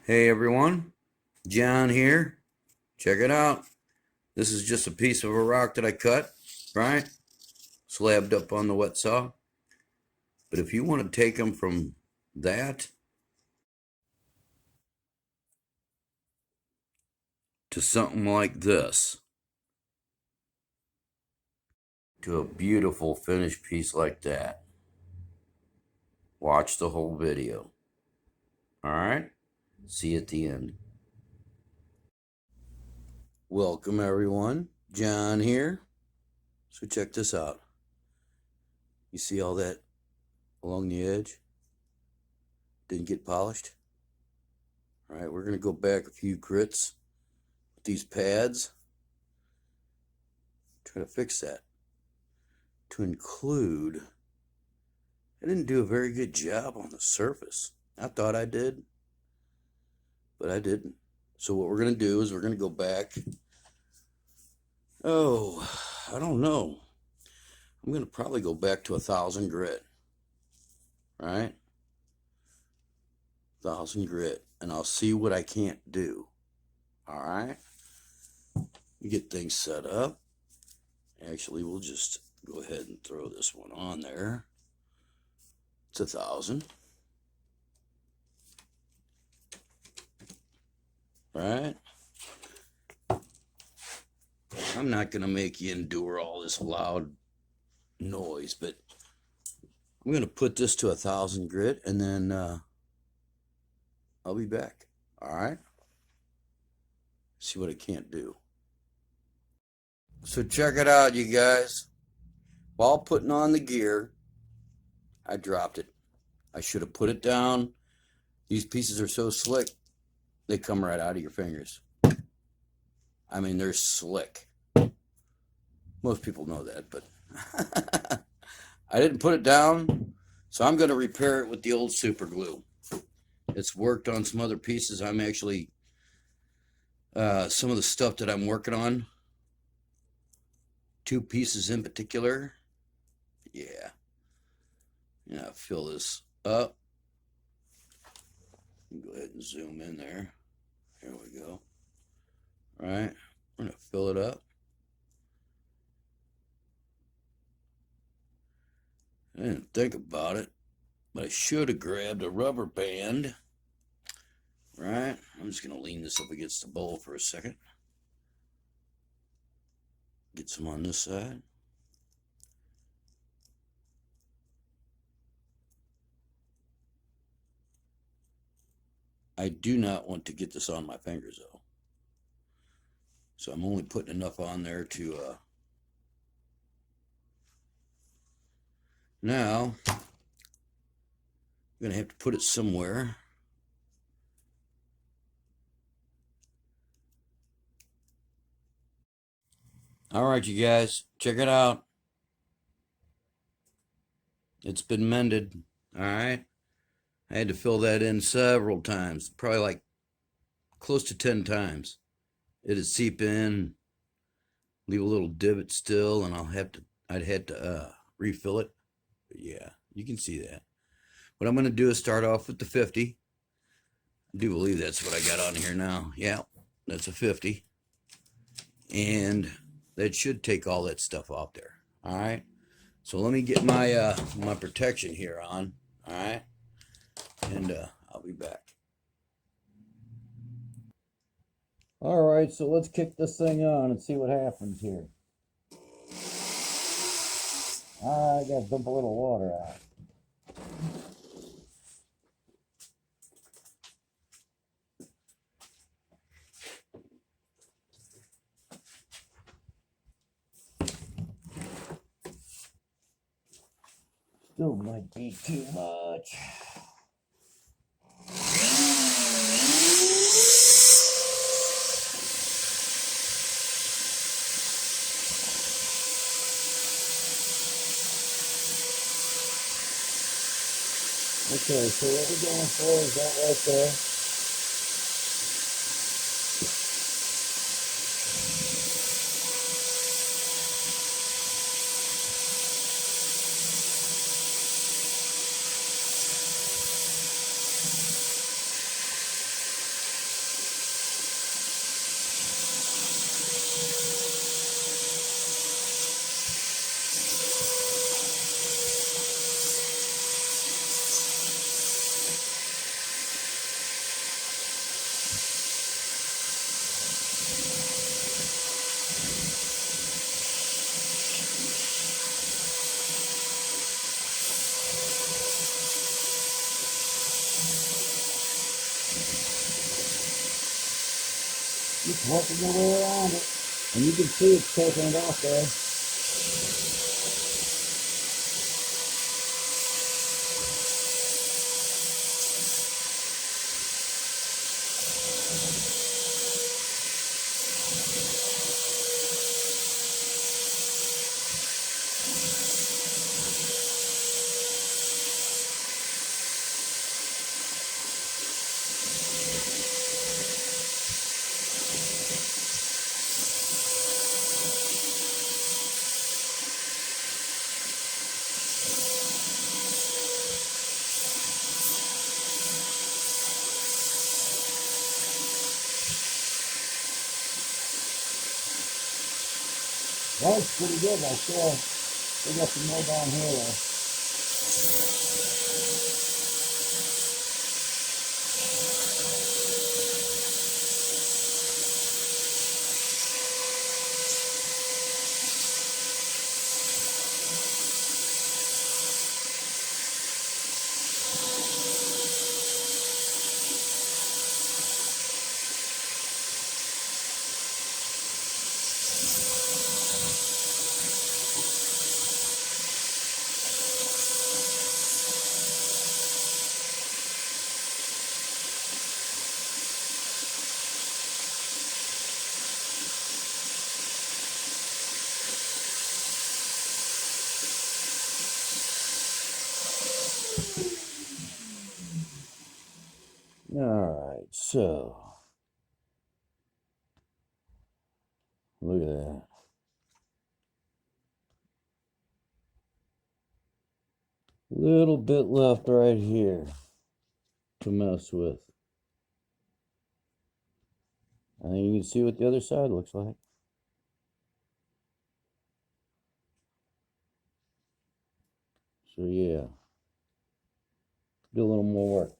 Hey everyone, John here. Check it out. This is just a piece of a rock that I cut, right? Slabbed up on the wet saw. But if you want to take them from that to something like this, to a beautiful finished piece like that, watch the whole video. All right? See you at the end. Welcome everyone, John here. So check this out. You see all that along the edge? Didn't get polished? All right, we're going to go back a few grits with these pads. Try to fix that. To include, I didn't do a very good job on the surface. I thought I did, but I didn't. So what we're going to do is we're going to go back. Oh, I don't know. I'm going to probably go back to 1,000 grit, right? 1,000 grit, and I'll see what I can't do. All right. We get things set up. Actually, we'll just go ahead and throw this one on there. It's 1,000. Right? I'm not going to make you endure all this loud noise, but I'm going to put this to 1,000 grit, and then I'll be back. All right? See what I can't do. So check it out, you guys. While putting on the gear, I dropped it. I should have put it down. These pieces are so slick, they come right out of your fingers. I mean, they're slick. Most people know that, but I didn't put it down, so I'm going to repair it with the old super glue. It's worked on some other pieces. I'm actually, some of the stuff that I'm working on, 2 pieces in particular. Yeah. Fill this up. Go ahead and zoom in there. There we go. All right. We're going to fill it up. I didn't think about it, but I should have grabbed a rubber band. Right. I'm just going to lean this up against the bowl for a second. Get some on this side. I do not want to get this on my fingers though. So I'm only putting enough on there to now I'm gonna have to put it somewhere. All right, you guys, check it out. It's been mended. All right. I had to fill that in several times, probably like close to 10 times. It'd seep in, leave a little divot still, and I'd had to refill it. But yeah, you can see that. What I'm going to do is start off with the 50. I do believe that's what I got on here now. Yeah, that's a 50. And that should take all that stuff off there. All right. So let me get my my protection here on. All right. And I'll be back. All right, so let's kick this thing on and see what happens here. I gotta dump a little water out. Still might be too much. Okay, so what we're going for is that right there. Just working your way around it. And you can see it's taking it off there. That was pretty good right there. We got some more down here though. All right, so look at that. Little bit left right here to mess with. I think you can see what the other side looks like. So yeah, do a little more work.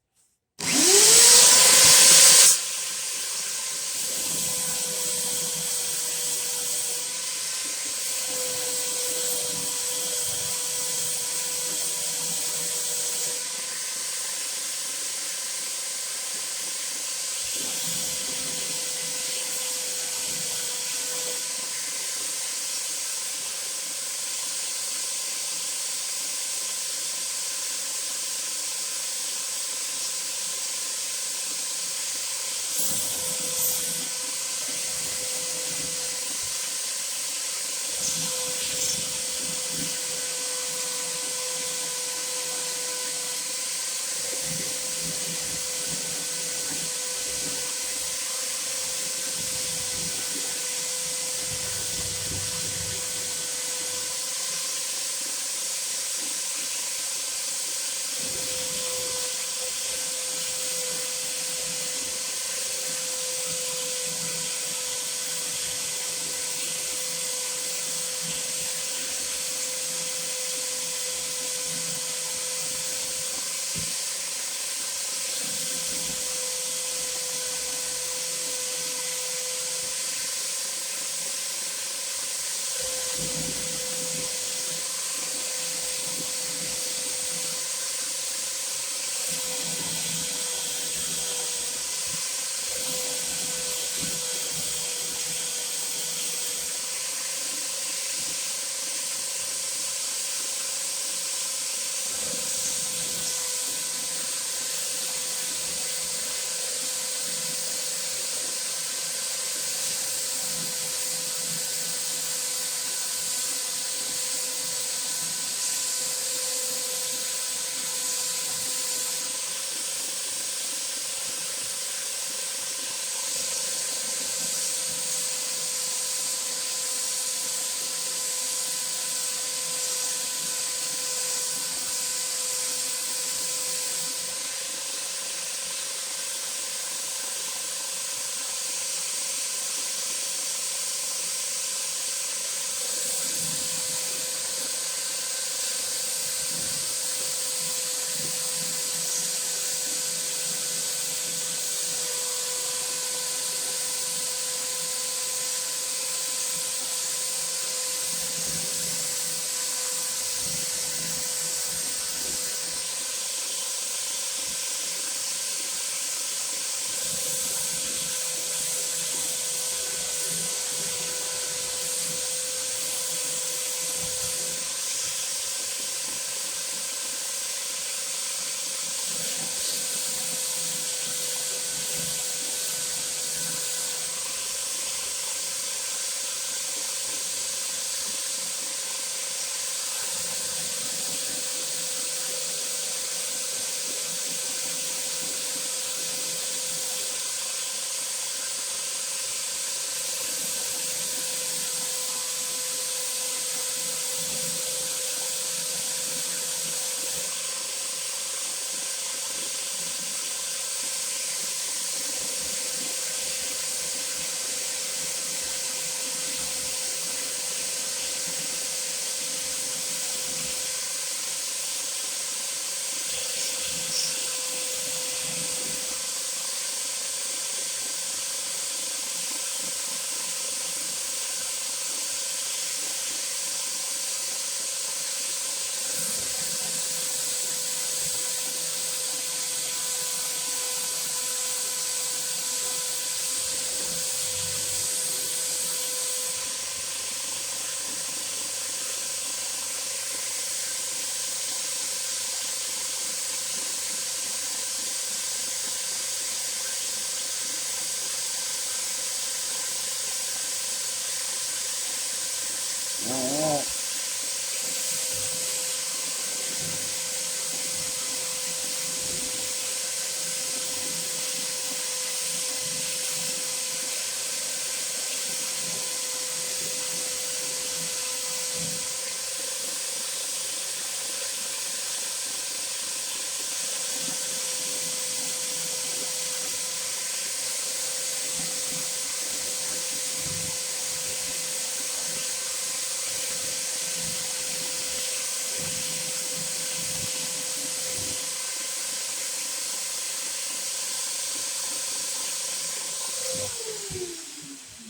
All right.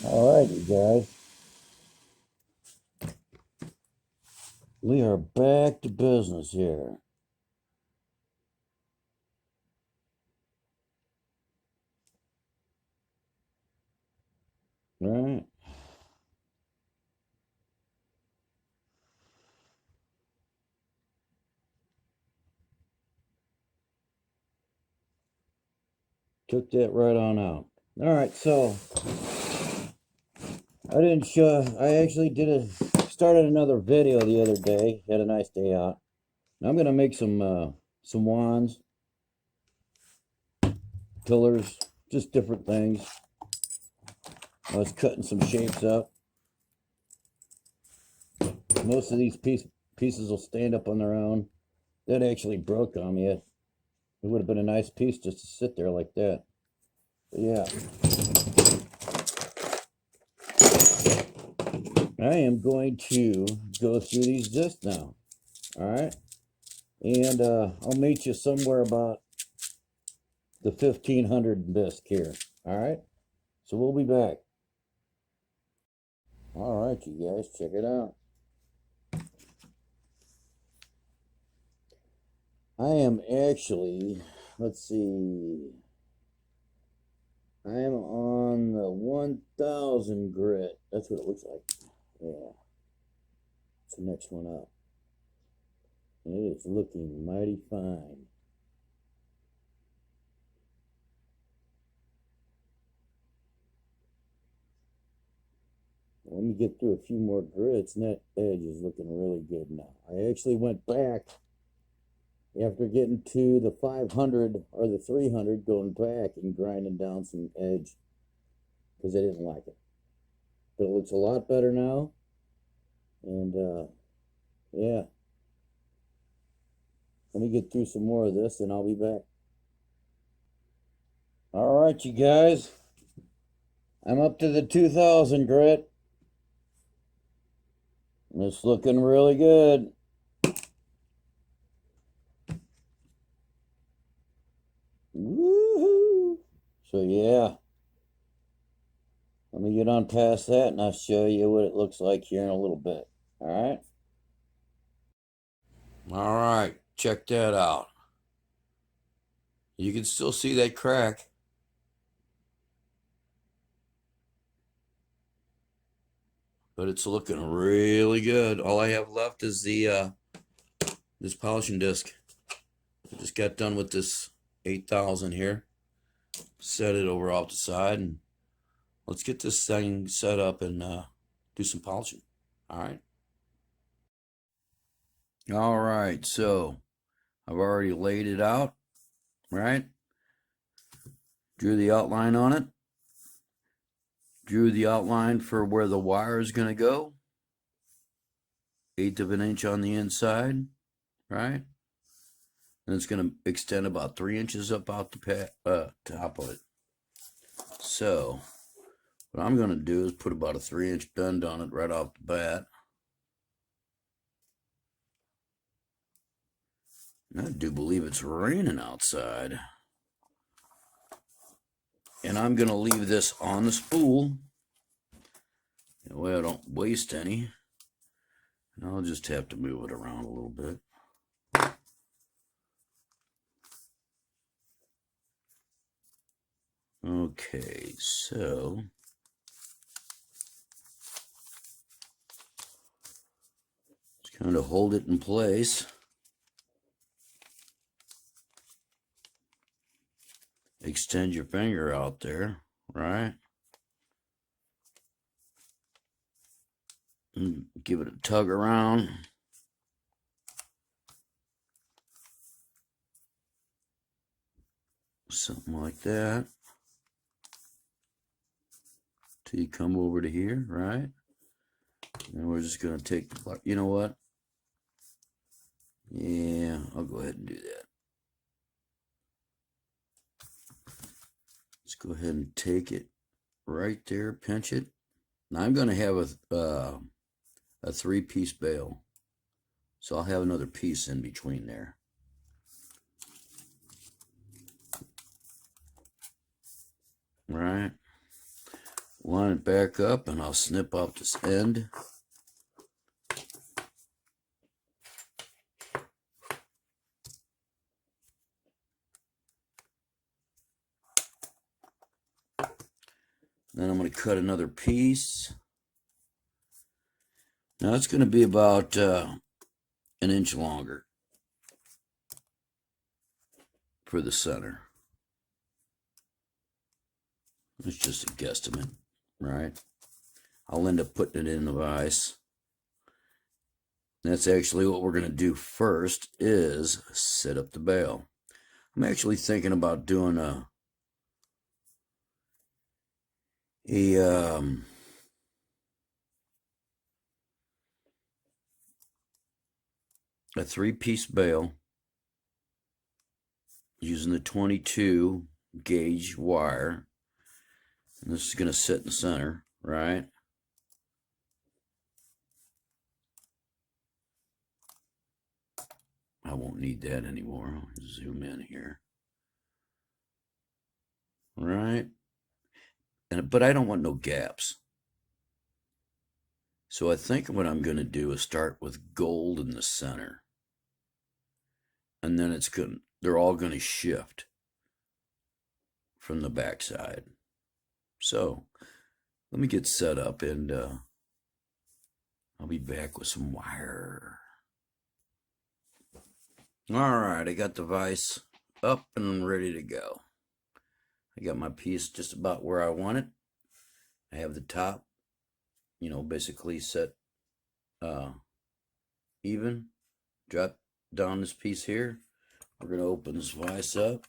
All right, you guys. We are back to business here. All right. Took that right on out. All right, so I didn't show. I actually started another video the other day. Had a nice day out. Now I'm gonna make some wands, pillars, just different things. I was cutting some shapes up. Most of these pieces will stand up on their own. That actually broke on me. It would have been a nice piece just to sit there like that. But yeah. I am going to go through these discs now. All right. And I'll meet you somewhere about the 1500 disc here. All right. So we'll be back. All right, you guys, check it out. I am actually, let's see, I am on the 1000 grit. That's what it looks like. Yeah. It's the next one up. And it is looking mighty fine. Let me get through a few more grits, and that edge is looking really good now. I actually went back after getting to the 500 or the 300, going back and grinding down some edge because I didn't like it. But it looks a lot better now. And yeah. Let me get through some more of this and I'll be back. All right, you guys. I'm up to the 2000 grit. It's looking really good. Woohoo! So yeah. Let me get on past that and I'll show you what it looks like here in a little bit. All right. All right. Check that out. You can still see that crack. But it's looking really good. All I have left is the this polishing disc. I just got done with this 8000 here. Set it over off the side and let's get this thing set up and do some polishing. All right. All right. So I've already laid it out, right? Drew the outline on it. Drew the outline for where the wire is going to go. 1/8 of an inch on the inside, right? And it's going to extend about 3 inches up out the top of it. So what I'm going to do is put about a 3-inch bend on it right off the bat. I do believe it's raining outside. And I'm going to leave this on the spool. That way I don't waste any. And I'll just have to move it around a little bit. Okay, so just kind of hold it in place. Extend your finger out there, right? And give it a tug around. Something like that. Till you come over to here, right? And we're just going to take, you know what? Yeah, I'll go ahead and do that. Let's go ahead and take it right there, pinch it. Now I'm going to have a 3-piece bail. So I'll have another piece in between there. All right. Line it back up and I'll snip off this end. Then I'm going to cut another piece. Now it's going to be about an inch longer for the center. It's just a guesstimate, right? I'll end up putting it in the vise. That's actually what we're going to do first, is set up the bail. I'm actually thinking about doing a 3-piece bail using the 22 gauge wire. And this is going to sit in the center, right? I won't need that anymore. I'll zoom in here. Right? But I don't want no gaps. So I think what I'm going to do is start with gold in the center. And then they're all going to shift from the backside. So let me get set up and I'll be back with some wire. All right, I got the vise up and ready to go. I got my piece just about where I want it. I have the top, basically set even. Drop down this piece here. We're going to open this vise up.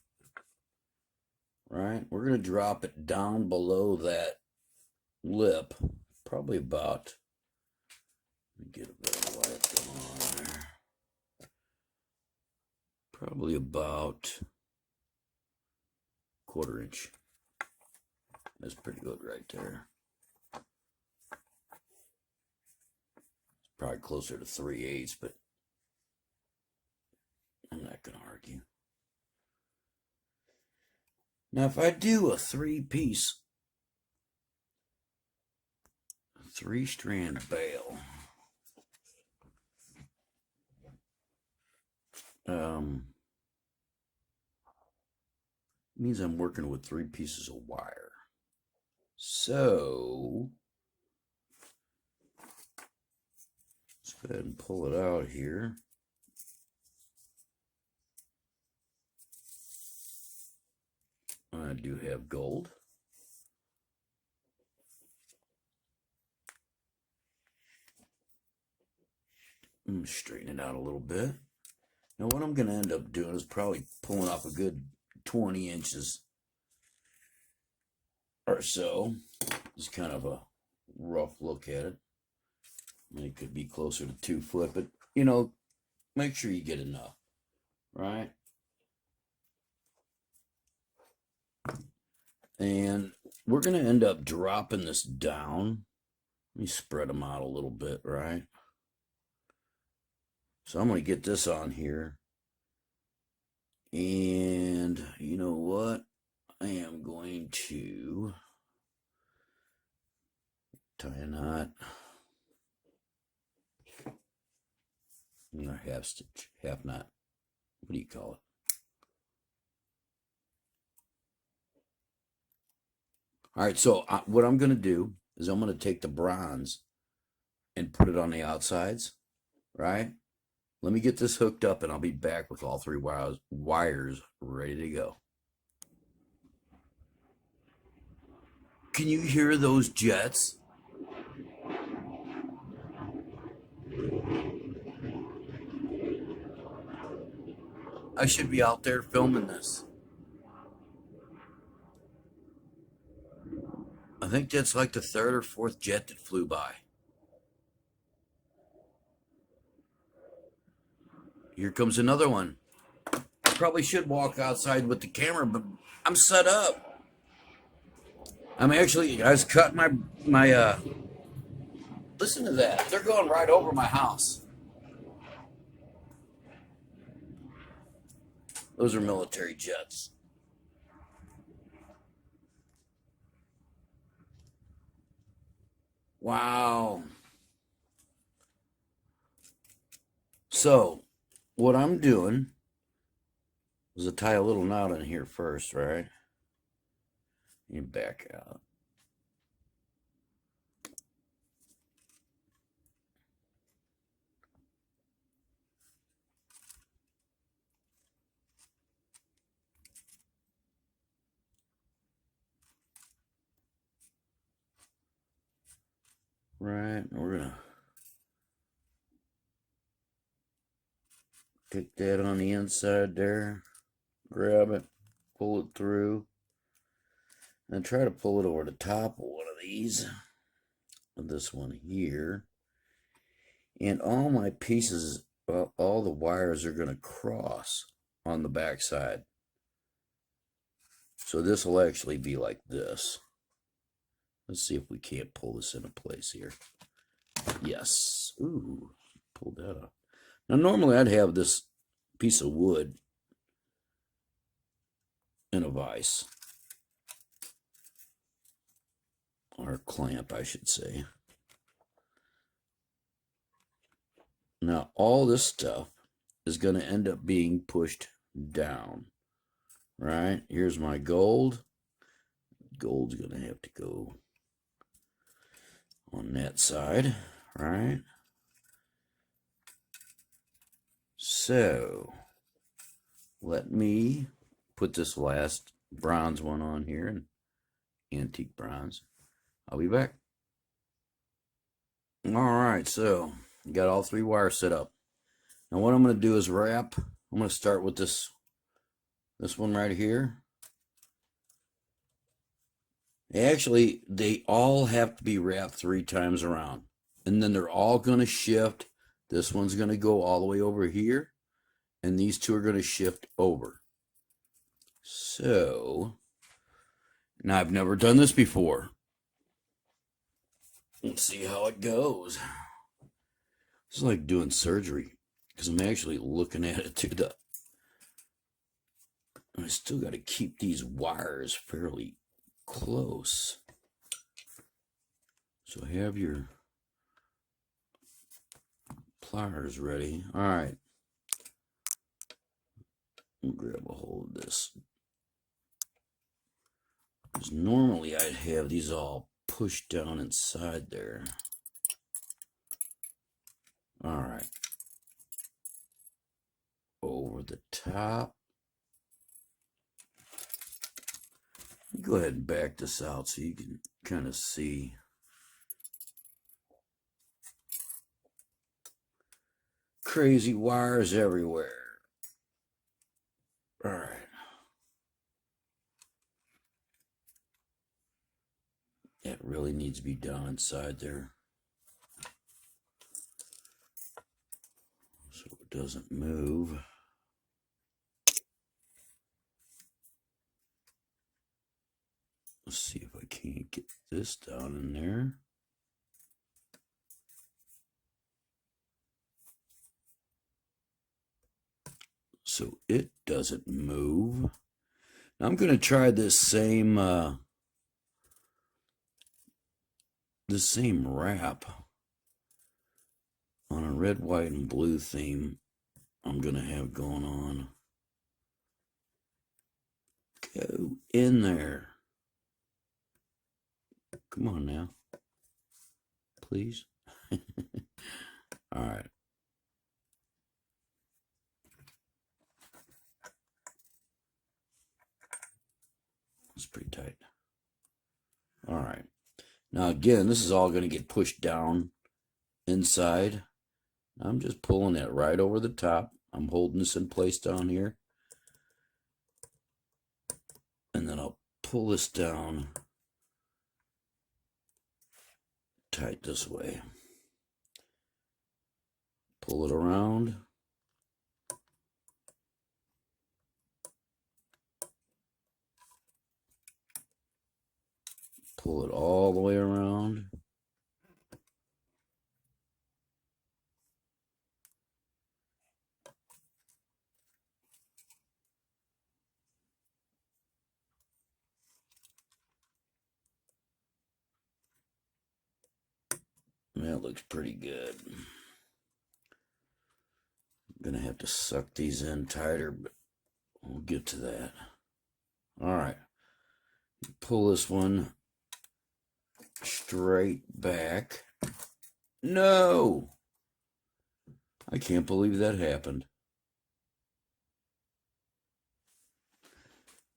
Right? We're going to drop it down below that lip. Probably about, let me get a bit of light going on there. Probably about 1/4 inch. That's pretty good right there. It's probably closer to 3/8, but I'm not going to argue. Now, if I do a 3-piece, 3-strand bail, means I'm working with 3 pieces of wire. So let's go ahead and pull it out here. I do have gold. I'm going to straighten it out a little bit. Now what I'm going to end up doing is probably pulling off a good 20 inches or so. Just kind of a rough look at it. It could be closer to 2 foot, but make sure you get enough, right? And we're going to end up dropping this down. Let me spread them out a little bit, right? So I'm going to get this on here. And you know what? I am going to tie a knot. Or half stitch, half knot. What do you call it? All right, so what I'm going to do is I'm going to take the bronze and put it on the outsides, right? Let me get this hooked up and I'll be back with all 3 wires ready to go. Can you hear those jets? I should be out there filming this. I think that's like the third or fourth jet that flew by. Here comes another one. I probably should walk outside with the camera, but I'm set up. I was cutting my listen to that. They're going right over my house. Those are military jets. Wow. So, what I'm doing is to tie a little knot in here first, right? You back out. Right, we're gonna take that on the inside there, grab it, pull it through, and try to pull it over the top of one of these, of this one here. And all my pieces, all the wires are gonna cross on the back side. So this will actually be like this. Let's see if we can't pull this into place here. Yes. Ooh, pulled that up. Now, normally I'd have this piece of wood in a vise. Or a clamp, I should say. Now, all this stuff is going to end up being pushed down. Right? Here's my gold. Gold's going to have to go on that side. Right? So, let me put this last bronze one on here, and antique bronze. I'll be back. All right, so got all three wires set up. Now what I'm going to do is wrap. I'm going to start with this one right here. Actually, they all have to be wrapped 3 times around, and then they're all going to shift. This one's going to go all the way over here, and these two are going to shift over. So, now I've never done this before. Let's see how it goes. It's like doing surgery, because I'm actually looking at it through the... I still got to keep these wires fairly close. So have your pliers ready. All right. Grab a hold of this. Because normally I'd have these all pushed down inside there. All right. Over the top. Go ahead and back this out so you can kind of see. Crazy wires everywhere. All right. That really needs to be down inside there, so it doesn't move. Let's see if I can't get this down in there. So it doesn't move. Now I'm going to try this same wrap on a red, white, and blue theme I'm going to have going on. Go in there. Come on now. Please. All right. It's pretty tight. All right. Now again, this is all going to get pushed down inside. I'm just pulling it right over the top. I'm holding this in place down here. pull this down tight this way. Pull it around. Pull it all the way around. That looks pretty good. I'm gonna have to suck these in tighter, but we'll get to that. All right. Pull this one straight back. No! I can't believe that happened.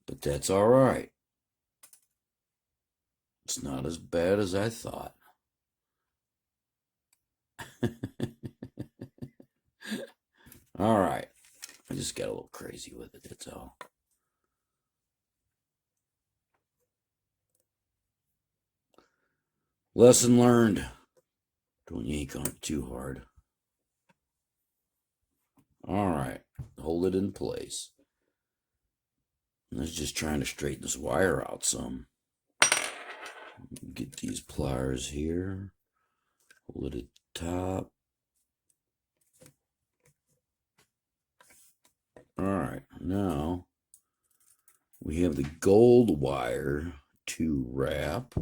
But that's all right. It's not as bad as I thought. All right. I just got a little crazy with it, that's all. Lesson learned. Don't yank on it too hard. All right. Hold it in place. I was just trying to straighten this wire out some. Get these pliers here. Hold it at the top. All right. Now we have the gold wire to wrap.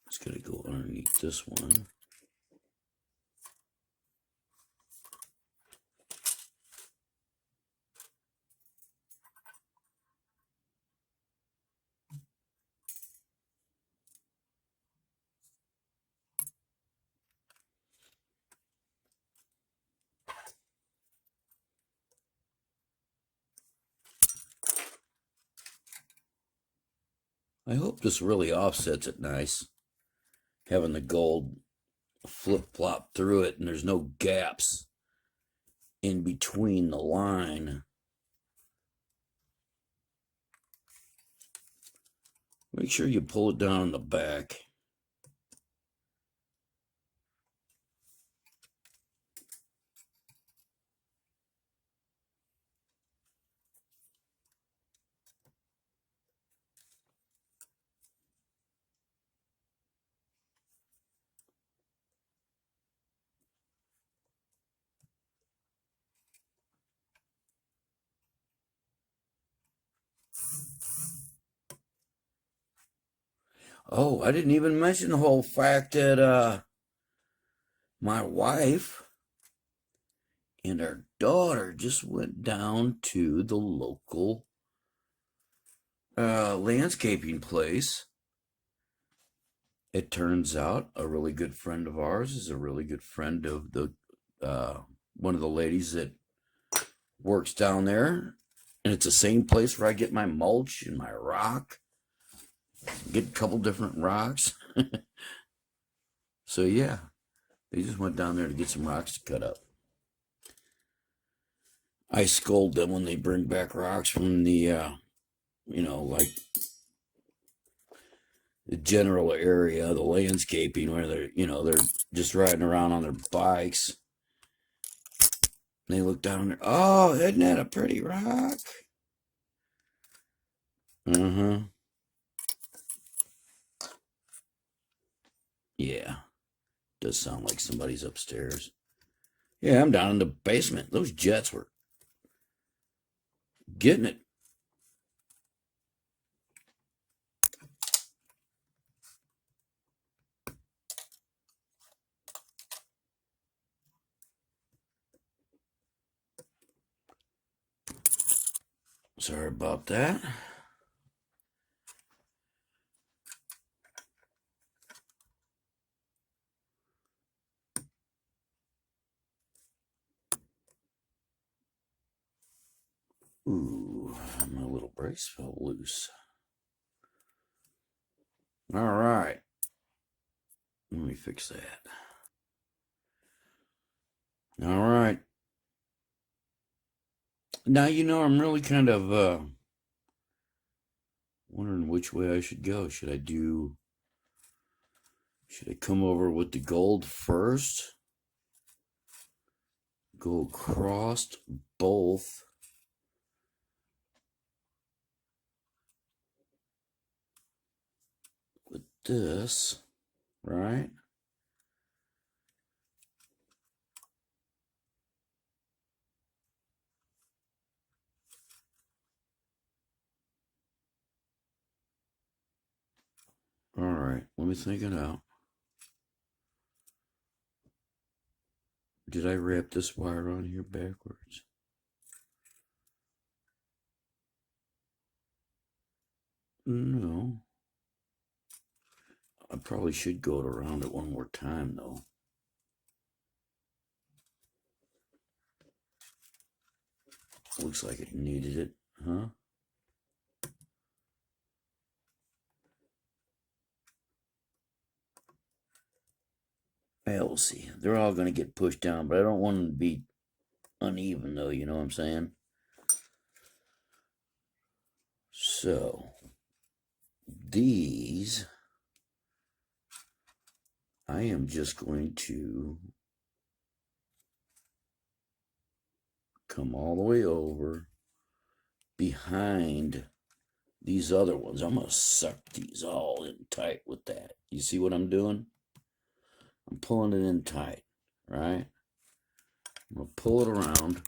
It's going to go underneath this one. I hope this really offsets it nice. Having the gold flip-flop through it and there's no gaps in between the line. Make sure you pull it down in the back. Oh, I didn't even mention the whole fact that my wife and our daughter just went down to the local landscaping place. It turns out a really good friend of ours is a really good friend of the one of the ladies that works down there, and it's the same place where I get my mulch and my rock. Get a couple different rocks. So yeah, they just went down there to get some rocks to cut up. I scold them when they bring back rocks from the, like the general area, the landscaping, where they're just riding around on their bikes. And they look down there. Oh, isn't that a pretty rock? Yeah, does sound like somebody's upstairs. Yeah, I'm down in the basement. Those jets were getting it. Sorry about that. Ooh, my little brace fell loose. All right. Let me fix that. All right. Now, I'm really kind of Wondering which way I should go. Should I come over with the gold first? Go across both. With this, right? All right, let me think it out. Did I wrap this wire on here backwards? No. I probably should go around it one more time, though. Looks like it needed it, huh? Yeah, we'll see. They're all going to get pushed down, but I don't want them to be uneven, though, you know what I'm saying? So, these, I am just going to come all the way over behind these other ones. I'm going to suck these all in tight with that. You see what I'm doing? I'm pulling it in tight, right? I'm going to pull it around.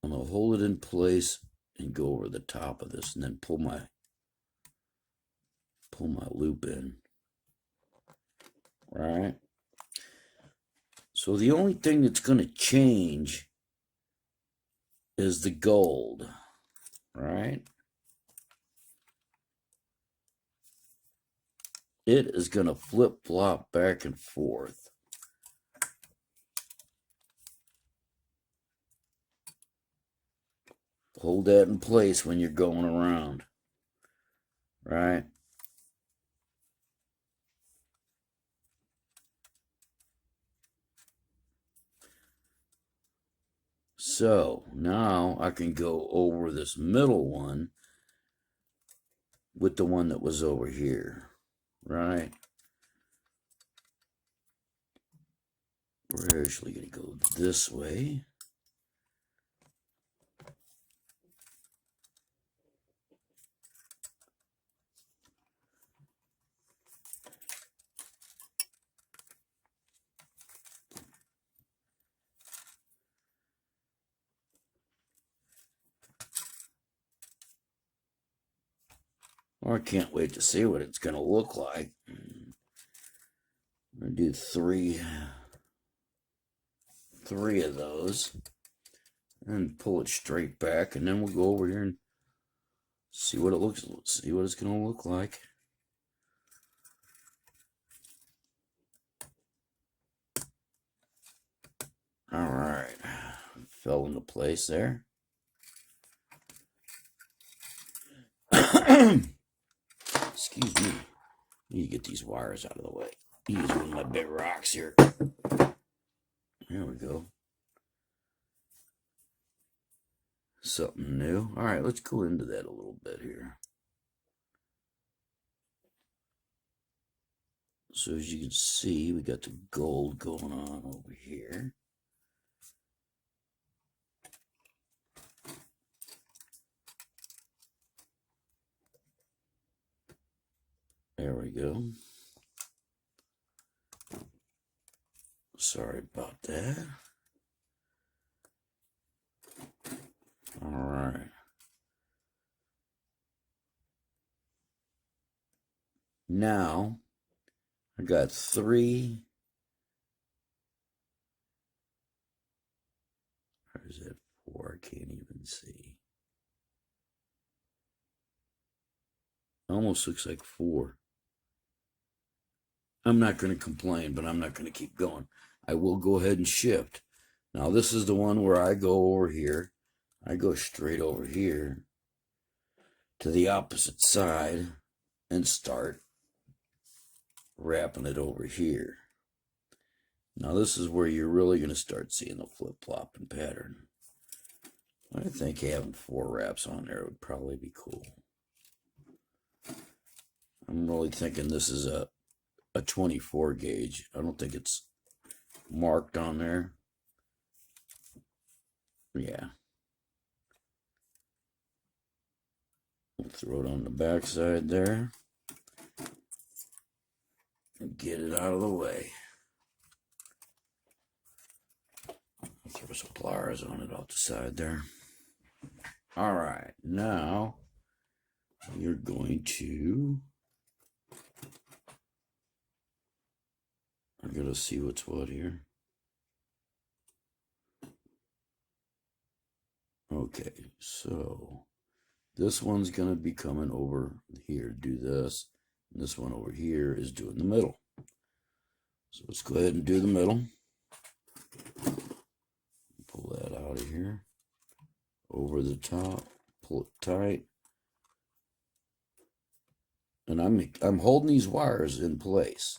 I'm going to hold it in place and go over the top of this and then pull my loop in, right? So the only thing that's going to change is the gold, right? It is going to flip-flop back and forth. Hold that in place when you're going around, right? So now I can go over this middle one with the one that was over here, right? We're actually going to go this way. Well, I can't wait to see what it's going to look like. I'm going to do three of those and pull it straight back, and then we'll go over here and see what it's going to look like. All right, fell into place there. Excuse me. Need to get these wires out of the way. Use one of my big rocks here. There we go. Something new. All right, let's go into that a little bit here. So as you can see, we got the gold going on over here. There we go. Sorry about that. All right. Now, I got three. Or is that four? I can't even see. Almost looks like four. I'm not going to complain, but I'm not going to keep going. I will go ahead and shift. Now, this is the one where I go over here. I go straight over here to the opposite side and start wrapping it over here. Now, this is where you're really going to start seeing the flip-flopping pattern. I think having 4 wraps on there would probably be cool. I'm really thinking this is a 24 gauge. I don't think it's marked on there. Yeah. We'll throw it on the back side there. And get it out of the way. Throw some pliers on it off the side there. All right, now you're going to... I'm going to see what's what here. Okay, so this one's going to be coming over here, do this. And this one over here is doing the middle. So let's go ahead and do the middle. Pull that out of here. Over the top, pull it tight. And I'm holding these wires in place.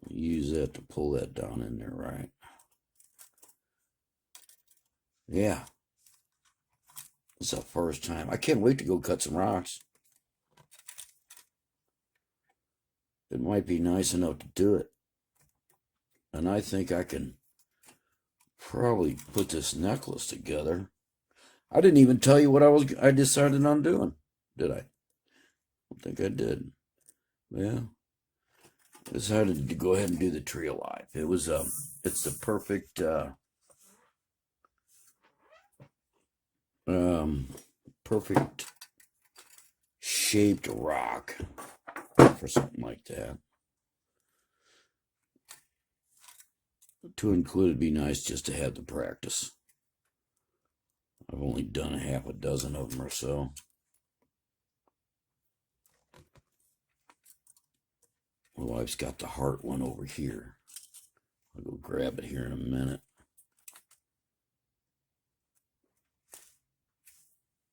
Use that to pull that down in there, right? Yeah. It's the first time. I can't wait to go cut some rocks. It might be nice enough to do it. And I think I can probably put this necklace together. I didn't even tell you what I decided on doing, did I? I don't think I did. Yeah. I decided to go ahead and do the tree alive. It was it's the perfect perfect shaped rock for something like that. To include, it'd be nice just to have the practice. I've only done a half a dozen of them or so. My wife's got the heart one over here. I'll go grab it here in a minute.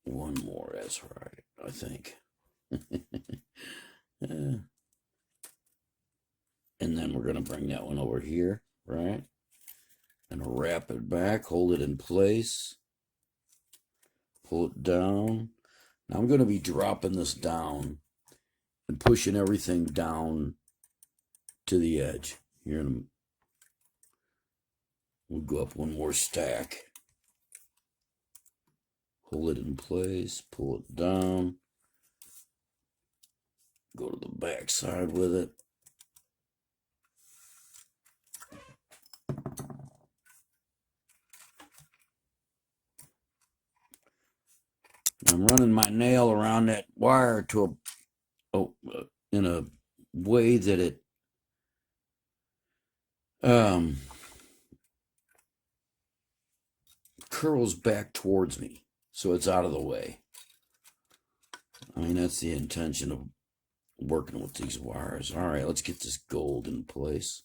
One more, that's right, I think. And then we're going to bring that one over here, right? And wrap it back, hold it in place. Pull it down. Now I'm going to be dropping this down and pushing everything down to the edge. Here, we'll go up one more stack. Hold it in place, pull it down. Go to the back side with it. I'm running my nail around that wire to in a way that it curls back towards me, so it's out of the way. I mean, that's the intention of working with these wires. All right, let's get this gold in place.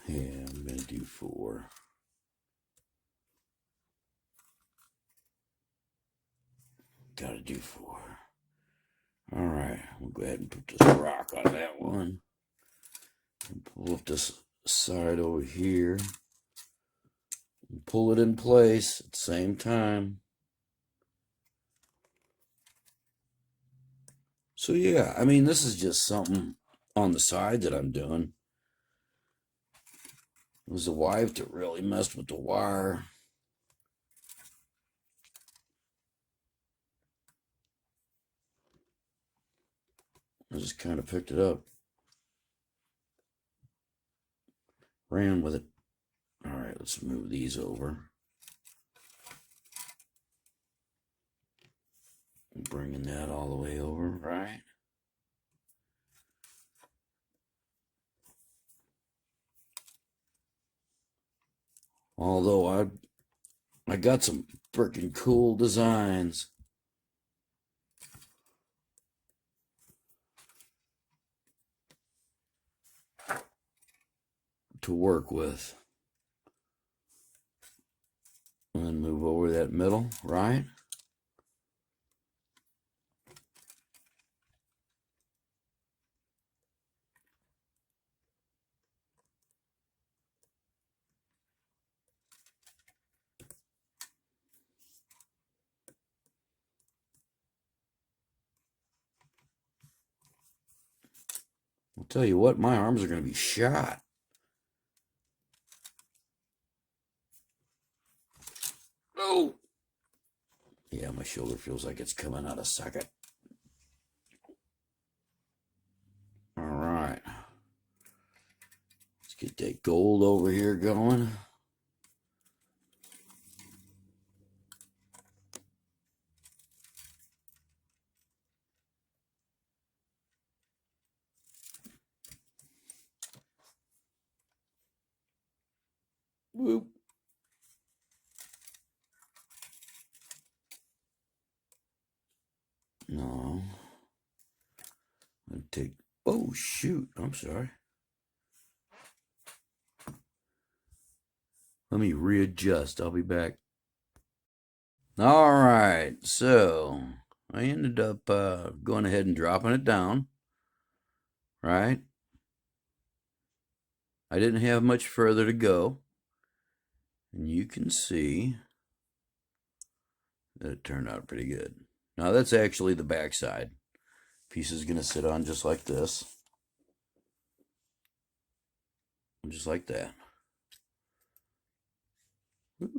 Yeah, I'm going to do 4. Got to do 4. All right, we'll go ahead and put this rock on that one. And pull up this side over here. And pull it in place at the same time. So yeah, I mean, this is just something on the side that I'm doing. It was the wife that really messed with the wire. I just kind of picked it up. Ran with it. All right, let's move these over. Bringing that all the way over, right? Although I got some freaking cool designs. to work with. And then move over that middle, right? I'll tell you what, my arms are going to be shot. Oh! Yeah, my shoulder feels like it's coming out of socket. All right. Let's get that gold over here going. Whoop. No. I'll take. Oh, shoot. I'm sorry. Let me readjust. I'll be back. All right. So I ended up going ahead and dropping it down. Right. I didn't have much further to go. And you can see that it turned out pretty good. Now that's actually the back side. Piece is going to sit on just like this. Just like that. All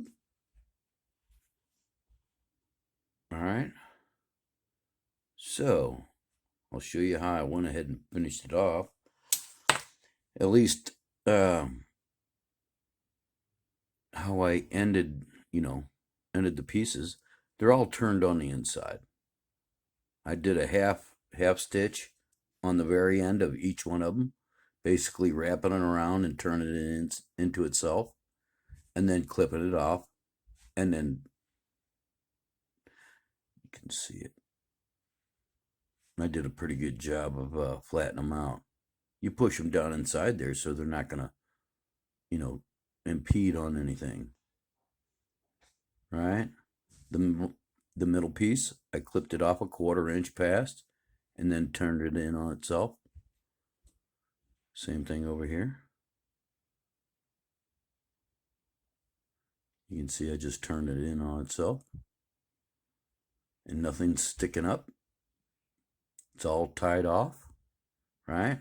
right. So I'll show you how I went ahead and finished it off. At least how I ended the pieces. They're all turned on the inside. I did a half stitch on the very end of each one of them, basically wrapping it around and turning it into itself, and then clipping it off, and then you can see it. I did a pretty good job of flattening them out. You push them down inside there so they're not gonna, impede on anything. Right? The middle piece, I clipped it off a 1/4 inch past, and then turned it in on itself. Same thing over here. You can see I just turned it in on itself, and nothing's sticking up. It's all tied off, right?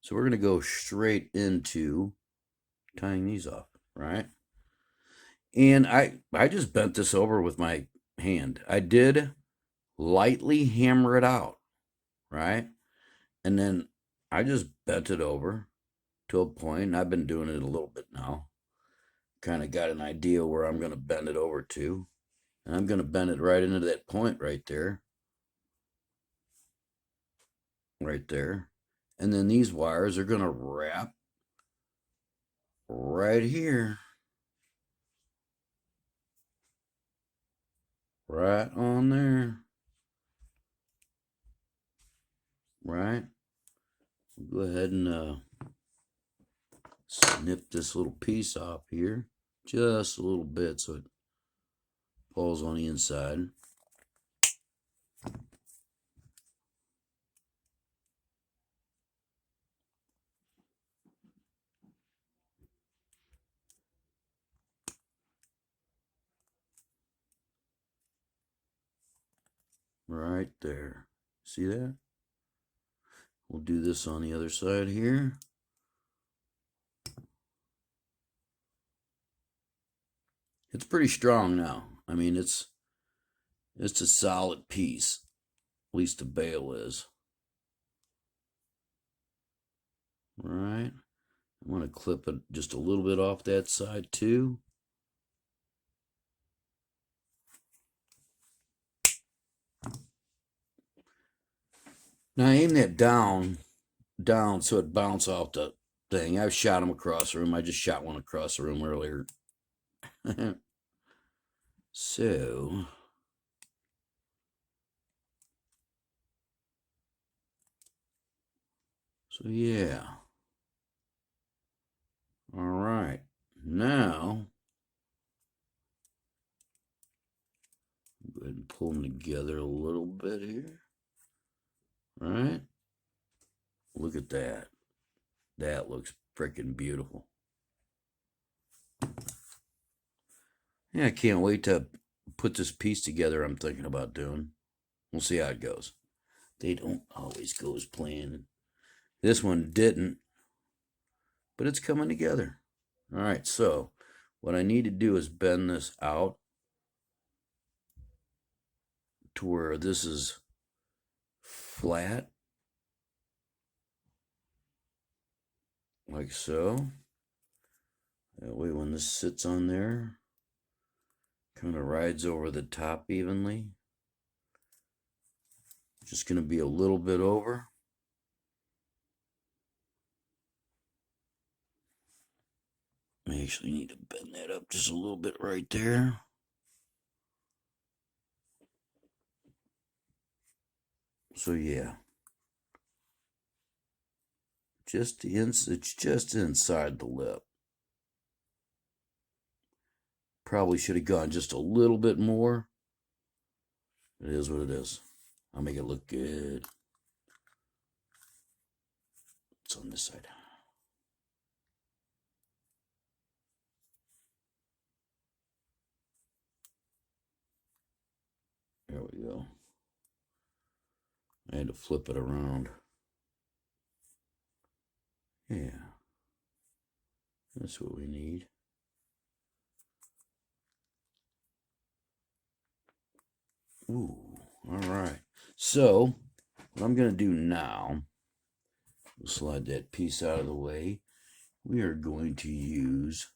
So we're going to go straight into tying these off, right? And I just bent this over with my hand. I did lightly hammer it out, right? And then I just bent it over to a point, and I've been doing it a little bit now. Kind of got an idea where I'm going to bend it over to. And I'm going to bend it right into that point right there. Right there. And then these wires are going to wrap right here. Right on there. Right. Go ahead and snip this little piece off here. Just a little bit so it falls on the inside. Right there. See that? We'll do this on the other side here. It's pretty strong now. I mean, it's a solid piece. At least the bale is. Right. I want to clip it just a little bit off that side too. Now aim that down so it bounce off the thing. I've shot them across the room. I just shot one across the room earlier. So yeah. Now, go ahead and pull them together a little bit here. All right. Look at that. That looks freaking beautiful. Yeah, I can't wait to put this piece together I'm thinking about doing. We'll see how it goes. They don't always go as planned. This one didn't, but it's coming together. All right, so what I need to do is bend this out to where this is flat, like so. That way when this sits on there, kind of rides over the top evenly. Just going to be a little bit over. I actually need to bend that up just a little bit right there. So yeah, it's just inside the lip. Probably should have gone just a little bit more. It is what it is. I'll make it look good. It's on this side. There we go. I had to flip it around. Yeah. That's what we need. Ooh, all right. So, what I'm going to do now, we'll slide that piece out of the way. We are going to use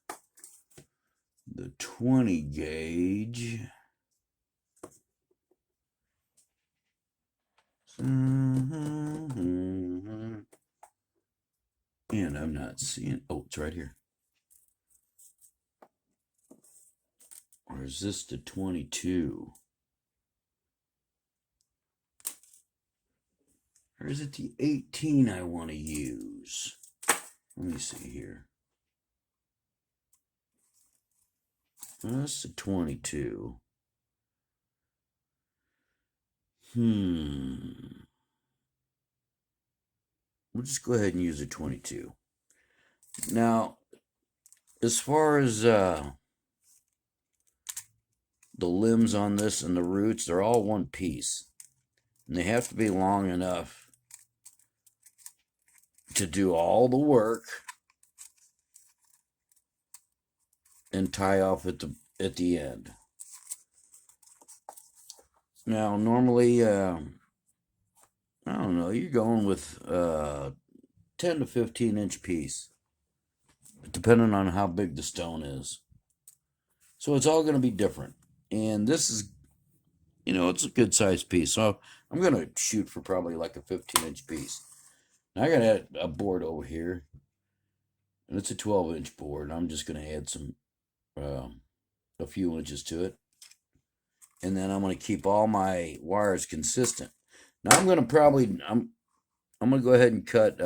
the 20 gauge. And I'm not seeing, oh, it's right here. Or is this the 22? Or is it the 18 I want to use? Let me see here. Well, that's the 22. We'll just go ahead and use a 22. Now, as far as the limbs on this and the roots, they're all one piece. And they have to be long enough to do all the work and tie off at the end. Now, normally, I don't know, you're going with 10 to 15 inch piece, depending on how big the stone is. So it's all going to be different. And this is, it's a good sized piece. So I'm going to shoot for probably like a 15 inch piece. Now I got a board over here, and it's a 12-inch board. I'm just going to add some, a few inches to it. And then I'm going to keep all my wires consistent. Now I'm going to probably, I'm going to go ahead and cut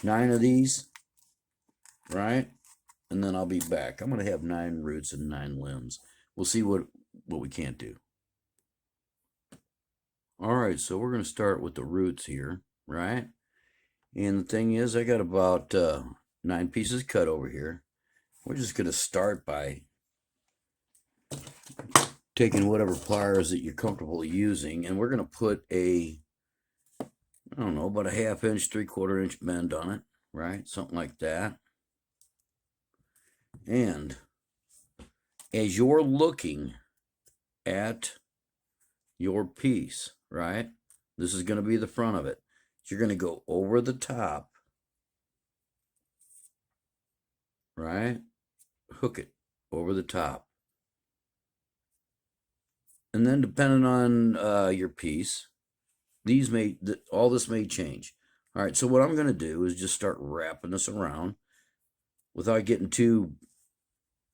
9 of these, right? And then I'll be back. I'm going to have 9 roots and 9 limbs. We'll see what we can't do. All right, so we're going to start with the roots here, right? And the thing is, I got about 9 pieces cut over here. We're just going to start by taking whatever pliers that you're comfortable using, and we're going to put I don't know, about a 1/2 inch, 3/4 inch bend on it, right? Something like that. And as you're looking at your piece, right? This is going to be the front of it. You're going to go over the top, right? Hook it over the top. And then depending on your piece, all this may change. All right, so what I'm going to do is just start wrapping this around without getting too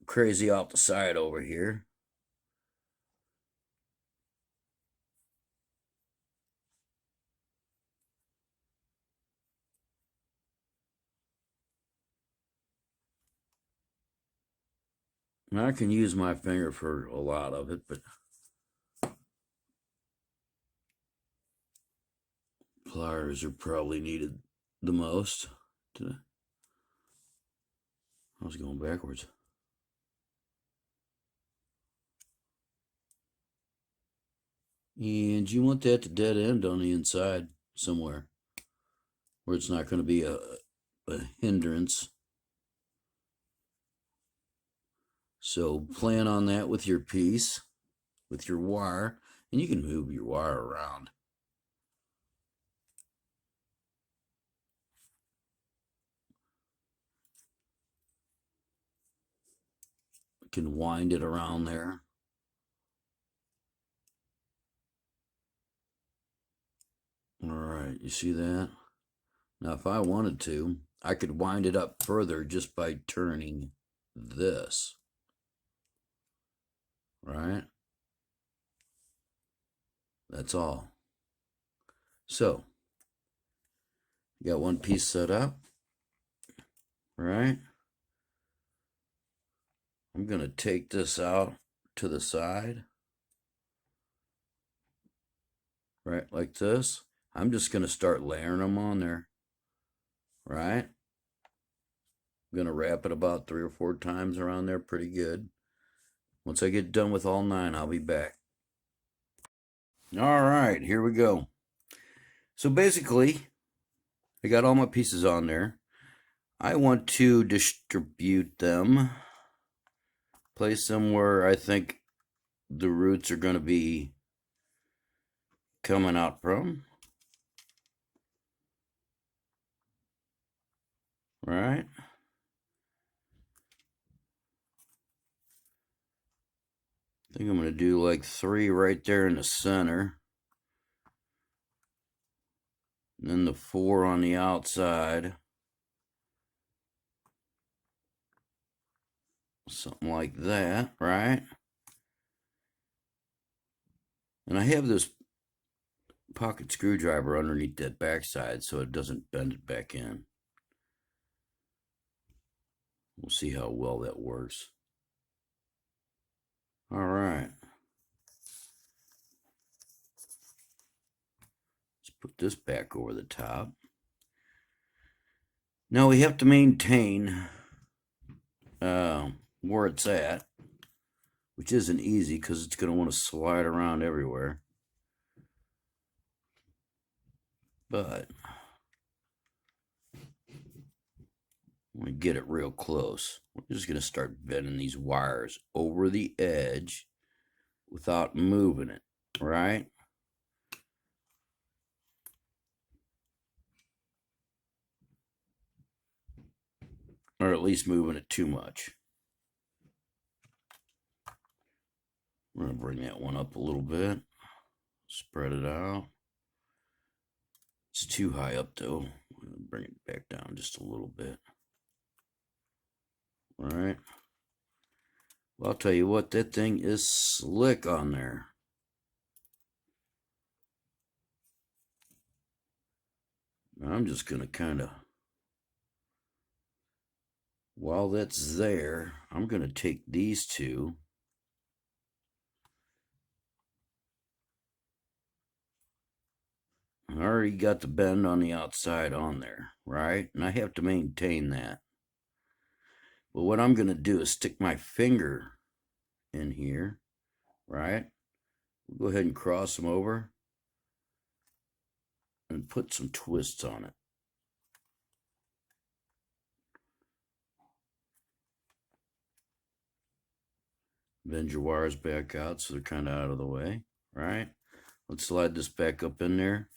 crazy off the side over here. And I can use my finger for a lot of it, but pliers are probably needed the most. I was going backwards. And you want that to dead end on the inside somewhere where it's not going to be a hindrance. So plan on that with your piece, with your wire, and you can move your wire around. You can wind it around there. All right, you see that? Now, if I wanted to, I could wind it up further just by turning this, right? That's all. So, you got one piece set up, right? I'm going to take this out to the side, right, like this. I'm just going to start layering them on there, right? I'm going to wrap it about 3 or 4 times around there pretty good. Once I get done with all 9, I'll be back. All right, here we go. So basically, I got all my pieces on there. I want to distribute them, place them where I think the roots are going to be coming out from. Right? I think I'm going to do like 3 right there in the center. And then the 4 on the outside. Something like that, right? And I have this pocket screwdriver underneath that backside so it doesn't bend it back in. We'll see how well that works. All right. Let's put this back over the top. Now we have to maintain where it's at, which isn't easy because it's going to want to slide around everywhere. But I'm going to get it real close. We're just going to start bending these wires over the edge without moving it, right? Or at least moving it too much. We're going to bring that one up a little bit. Spread it out. It's too high up though. I'm going to bring it back down just a little bit. All right. Well, I'll tell you what, that thing is slick on there. Now I'm just going to kind of, while that's there, I'm going to take these two. I already got the bend on the outside on there, right? And I have to maintain that. But what I'm going to do is stick my finger in here, right? We'll go ahead and cross them over and put some twists on it. Bend your wires back out so they're kind of out of the way, right? Let's slide this back up in there.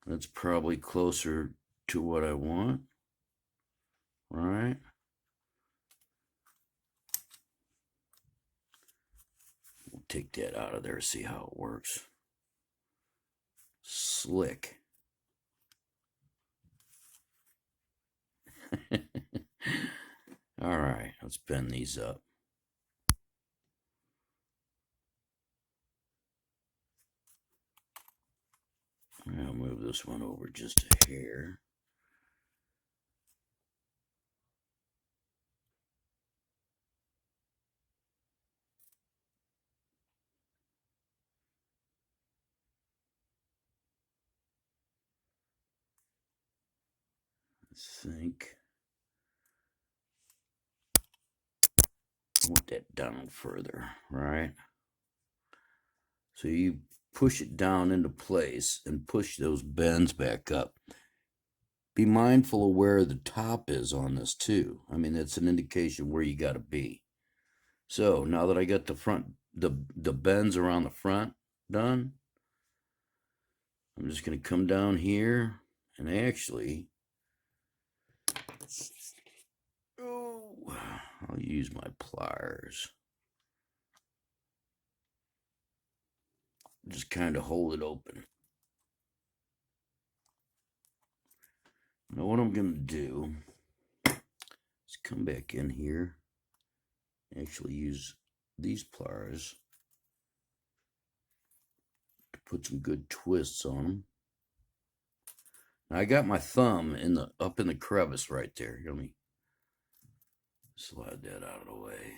That's probably closer to what I want, right? We'll take that out of there, see how it works. Slick. All right, let's bend these up. I'll move this one over just a hair. think I want that down further, right? So you push it down into place and push those bends back up. Be mindful of where the top is on this too. I mean, it's an indication where you got to be. So now that I got the front, the bends around the front done, I'm just going to come down here and actually, I'll use my pliers. Just kind of hold it open. Now what I'm going to do is come back in here, actually use these pliers to put some good twists on them. Now I got my thumb up in the crevice right there. Let me slide that out of the way.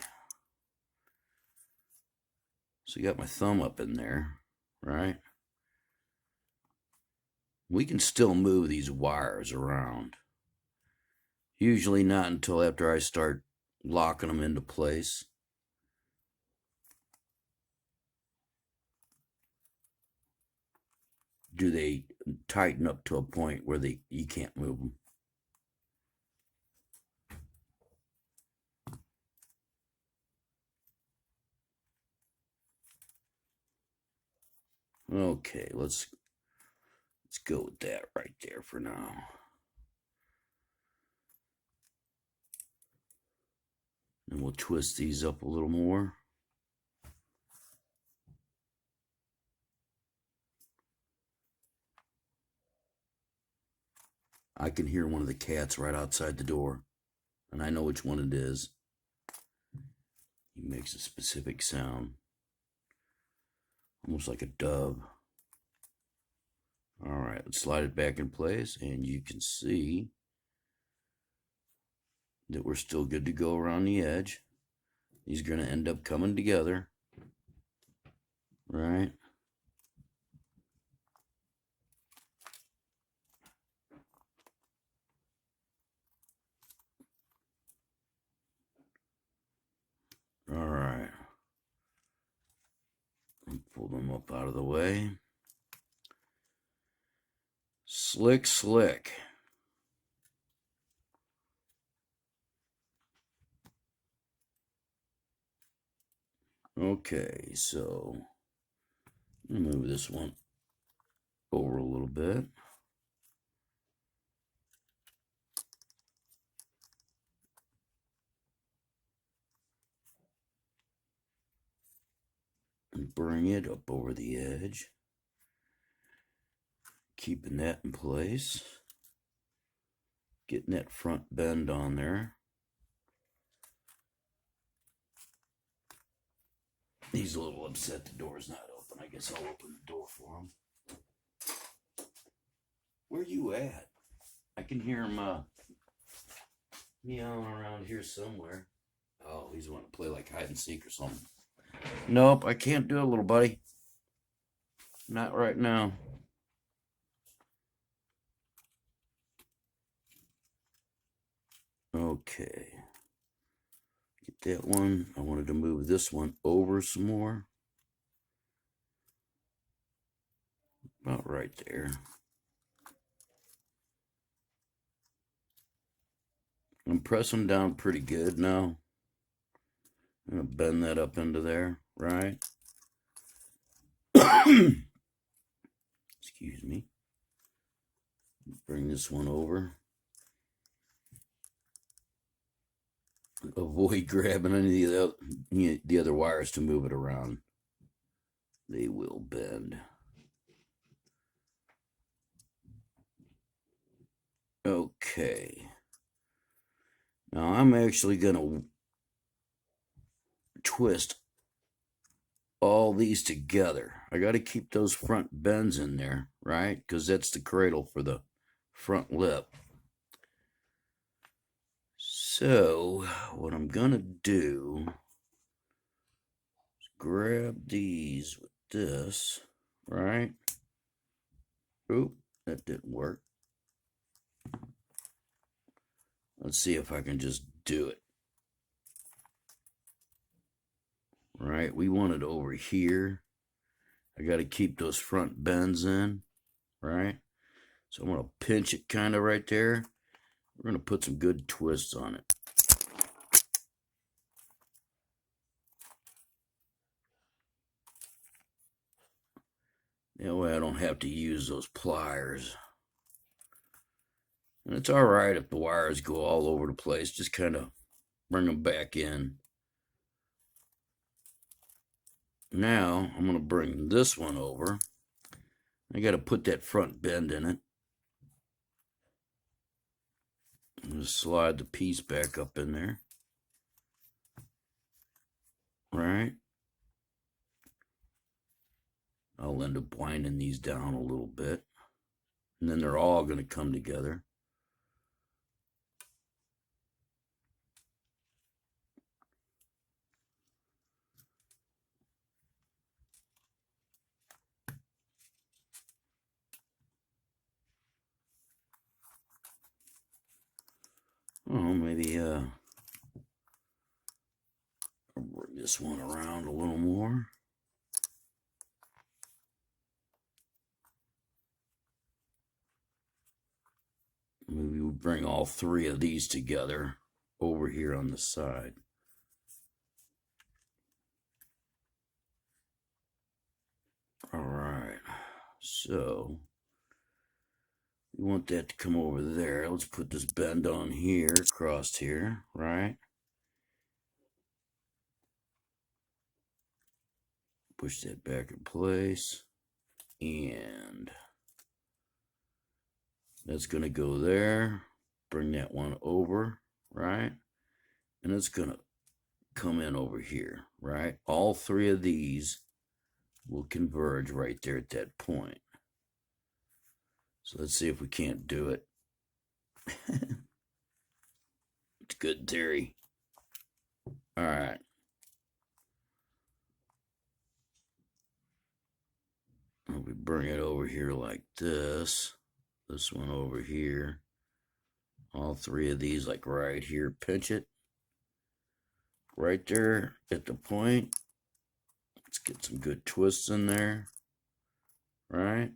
So you got my thumb up in there, right? We can still move these wires around. Usually not until after I start locking them into place. Do they tighten up to a point where you can't move them. Okay, let's go with that right there for now. And we'll twist these up a little more. I can hear one of the cats right outside the door, and I know which one it is. He makes a specific sound, almost like a dove. All right, let's slide it back in place, and you can see that we're still good to go around the edge. These are going to end up coming together, right? All right. Pull them up out of the way. Slick, slick. Okay, so move this one over a little bit. And bring it up over the edge. Keeping that in place. Getting that front bend on there. He's a little upset the door's not open. I guess I'll open the door for him. Where you at? I can hear him meowing around here somewhere. Oh, he's wanting to play like hide and seek or something. Nope, I can't do it, little buddy. Not right now. Okay. Get that one. I wanted to move this one over some more. About right there. I'm pressing down pretty good now. I'm going to bend that up into there, right? Excuse me. Bring this one over. Avoid grabbing any of the other wires to move it around. They will bend. Okay. Now I'm actually going to twist all these together. I got to keep those front bends in there, right? Because that's the cradle for the front lip. So what I'm going to do is grab these with this, right? Oop, that didn't work. Let's see if I can just do it. Right, we want it over here. I got to keep those front bends in, right? So I'm going to pinch it kind of right there. We're going to put some good twists on it. That way I don't have to use those pliers. And it's all right if the wires go all over the place. Just kind of bring them back in. Now I'm going to bring this one over. I got to put that front bend in it. I'm going to slide the piece back up in there. Right. I'll end up winding these down a little bit. And then they're all going to come together. Oh, maybe I'll bring this one around a little more. Maybe we'll bring all three of these together over here on the side. All right, so we want that to come over there. Let's put this bend on here, across here, right? Push that back in place. And that's going to go there. Bring that one over, right? And it's going to come in over here, right? All three of these will converge right there at that point. So let's see if we can't do it. It's good theory. All right. We bring it over here like this. This one over here. All three of these like right here. Pinch it. Right there at the point. Let's get some good twists in there. Right?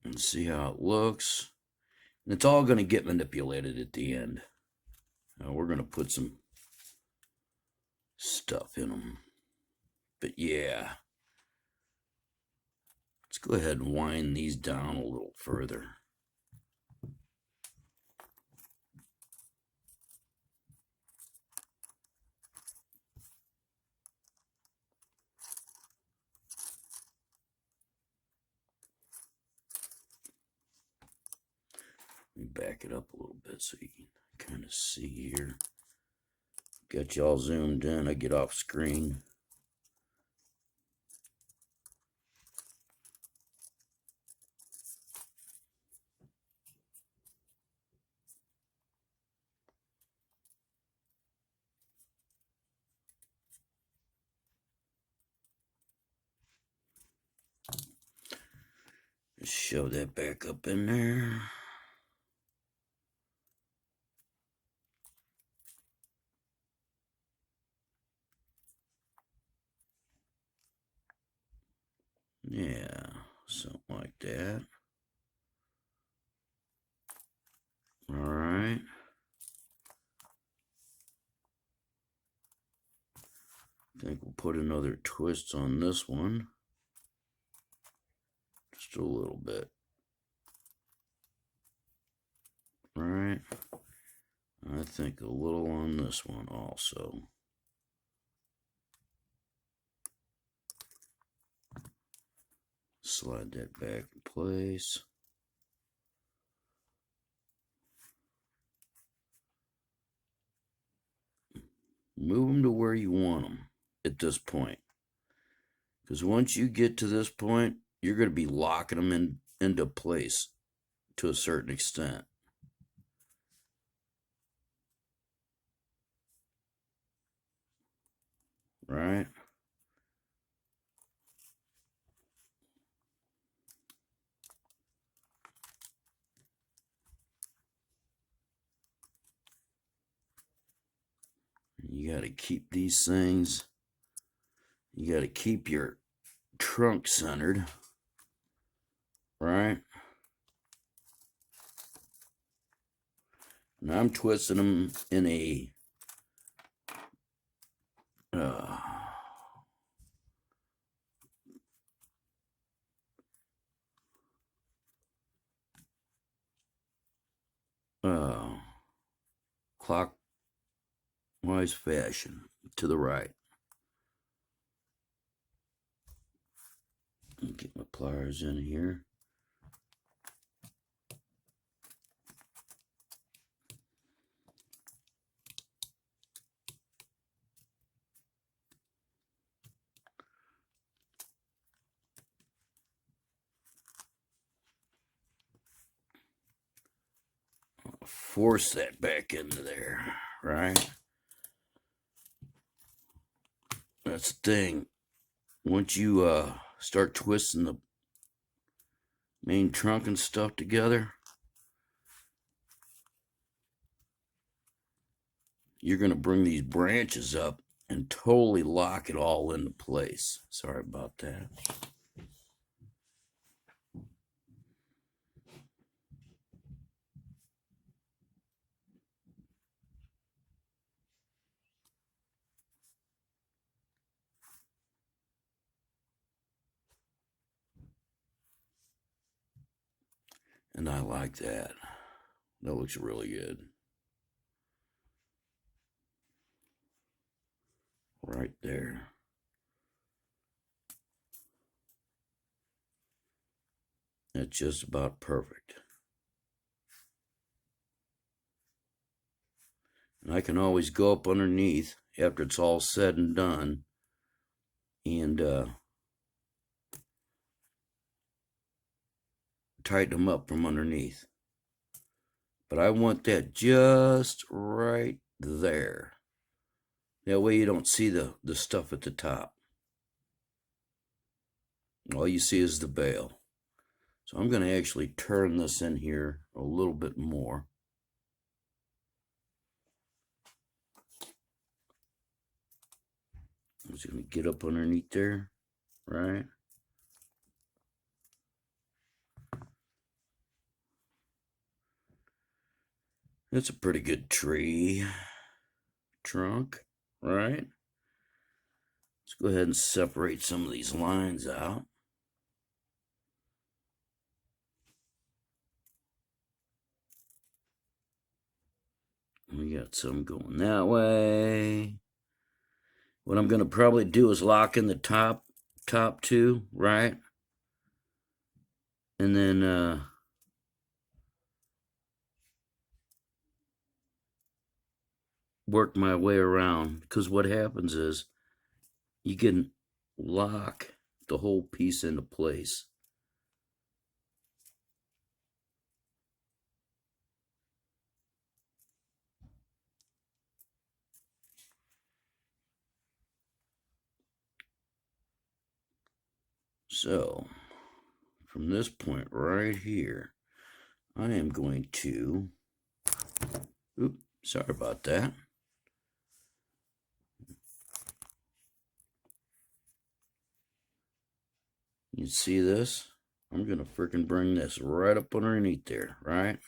And see how it looks. And it's all going to get manipulated at the end. Now we're going to put some stuff in them. But yeah. Let's go ahead and wind these down a little further. Let me back it up a little bit so you can kind of see here. Got y'all zoomed in. I get off screen. Just show that back up in there. Yeah, something like that. All right. I think we'll put another twist on this one. Just a little bit. All right. I think a little on this one also. Slide that back in place. Move them to where you want them at this point. Because once you get to this point, you're going to be locking them into place to a certain extent. Right? to keep these things, you got to keep your trunk centered, right? And I'm twisting them in a clockwise fashion to the right. Get my pliers in here. Force that back into there, right? That's the thing. Once you start twisting the main trunk and stuff together, you're going to bring these branches up and totally lock it all into place. Sorry about that. And I like that. That looks really good. Right there. That's just about perfect. And I can always go up underneath after it's all said and done and tighten them up from underneath. But I want that just right there. That way you don't see the stuff at the top. All you see is the bail. So I'm going to actually turn this in here a little bit more. I'm just going to get up underneath there, right? That's a pretty good tree trunk, right? Let's go ahead and separate some of these lines out. We got some going that way. What I'm going to probably do is lock in the top two, right? And then work my way around, because what happens is you can lock the whole piece into place. So from this point right here, I am going to, oops, sorry about that. You see this? I'm going to freaking bring this right up underneath there, right?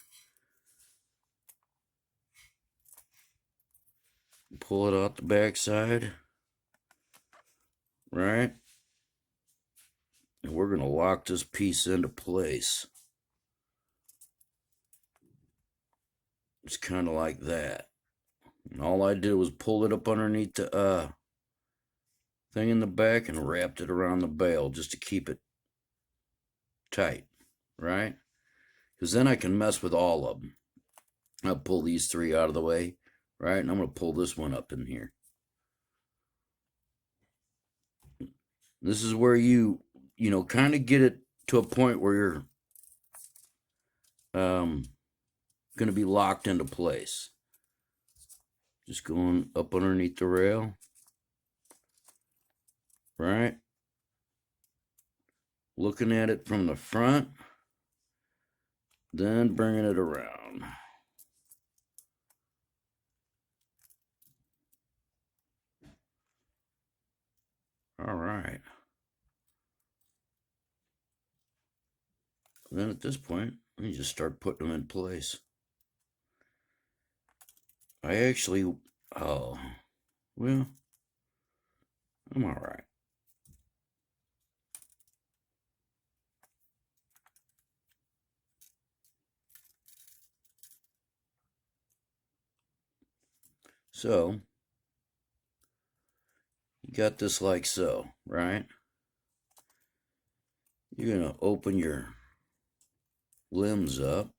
Pull it out the backside, right? And we're going to lock this piece into place. It's kind of like that. And all I did was pull it up underneath the thing in the back and wrapped it around the bail just to keep it tight, right? Because then I can mess with all of them. I'll pull these three out of the way, right? And I'm going to pull this one up in here. This is where you kind of get it to a point where you're going to be locked into place. Just going up underneath the rail, right? Looking at it from the front, then bringing it around. All right. And then at this point, you just start putting them in place. I actually, oh, well, I'm all right. So, you got this like so, right? You're going to open your limbs up.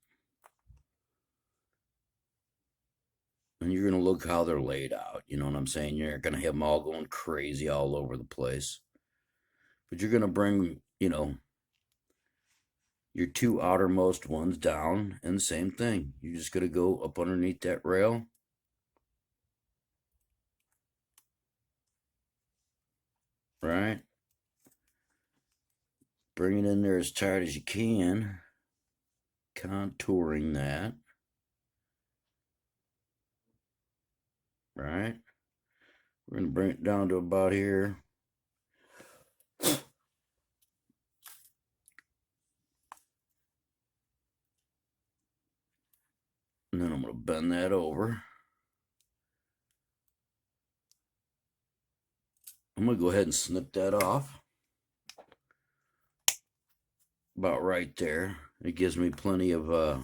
And you're going to look how they're laid out. You know what I'm saying? You're going to have them all going crazy all over the place. But you're going to bring, your two outermost ones down, and the same thing. You're just going to go up underneath that rail. Right? Bring it in there as tight as you can. Contouring that. Right? We're going to bring it down to about here. And then I'm going to bend that over. I'm going to go ahead and snip that off. About right there. It gives me plenty of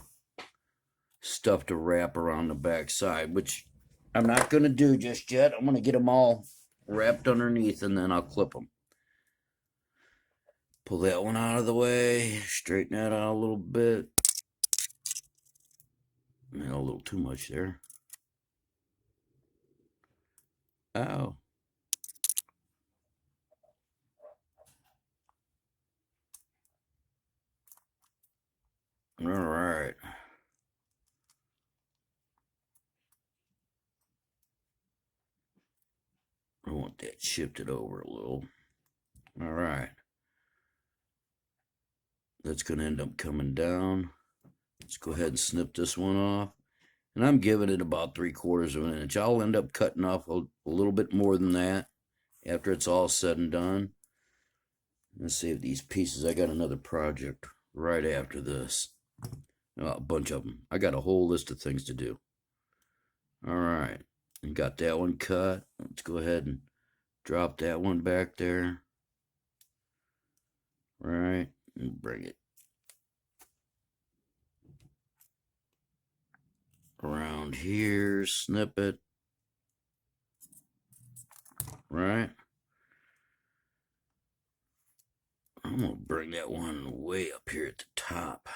stuff to wrap around the back side, which I'm not going to do just yet. I'm going to get them all wrapped underneath, and then I'll clip them. Pull that one out of the way. Straighten that out a little bit. Man, a little too much there. Ow. All right. I want that shifted over a little. All right. That's going to end up coming down. Let's go ahead and snip this one off. And I'm giving it about 3/4 of an inch. I'll end up cutting off a little bit more than that after it's all said and done. Let's save these pieces. I got another project right after this. A bunch of them. I got a whole list of things to do. All right. And got that one cut. Let's go ahead and drop that one back there. Right. And bring it around here. Snip it. Right. I'm going to bring that one way up here at the top.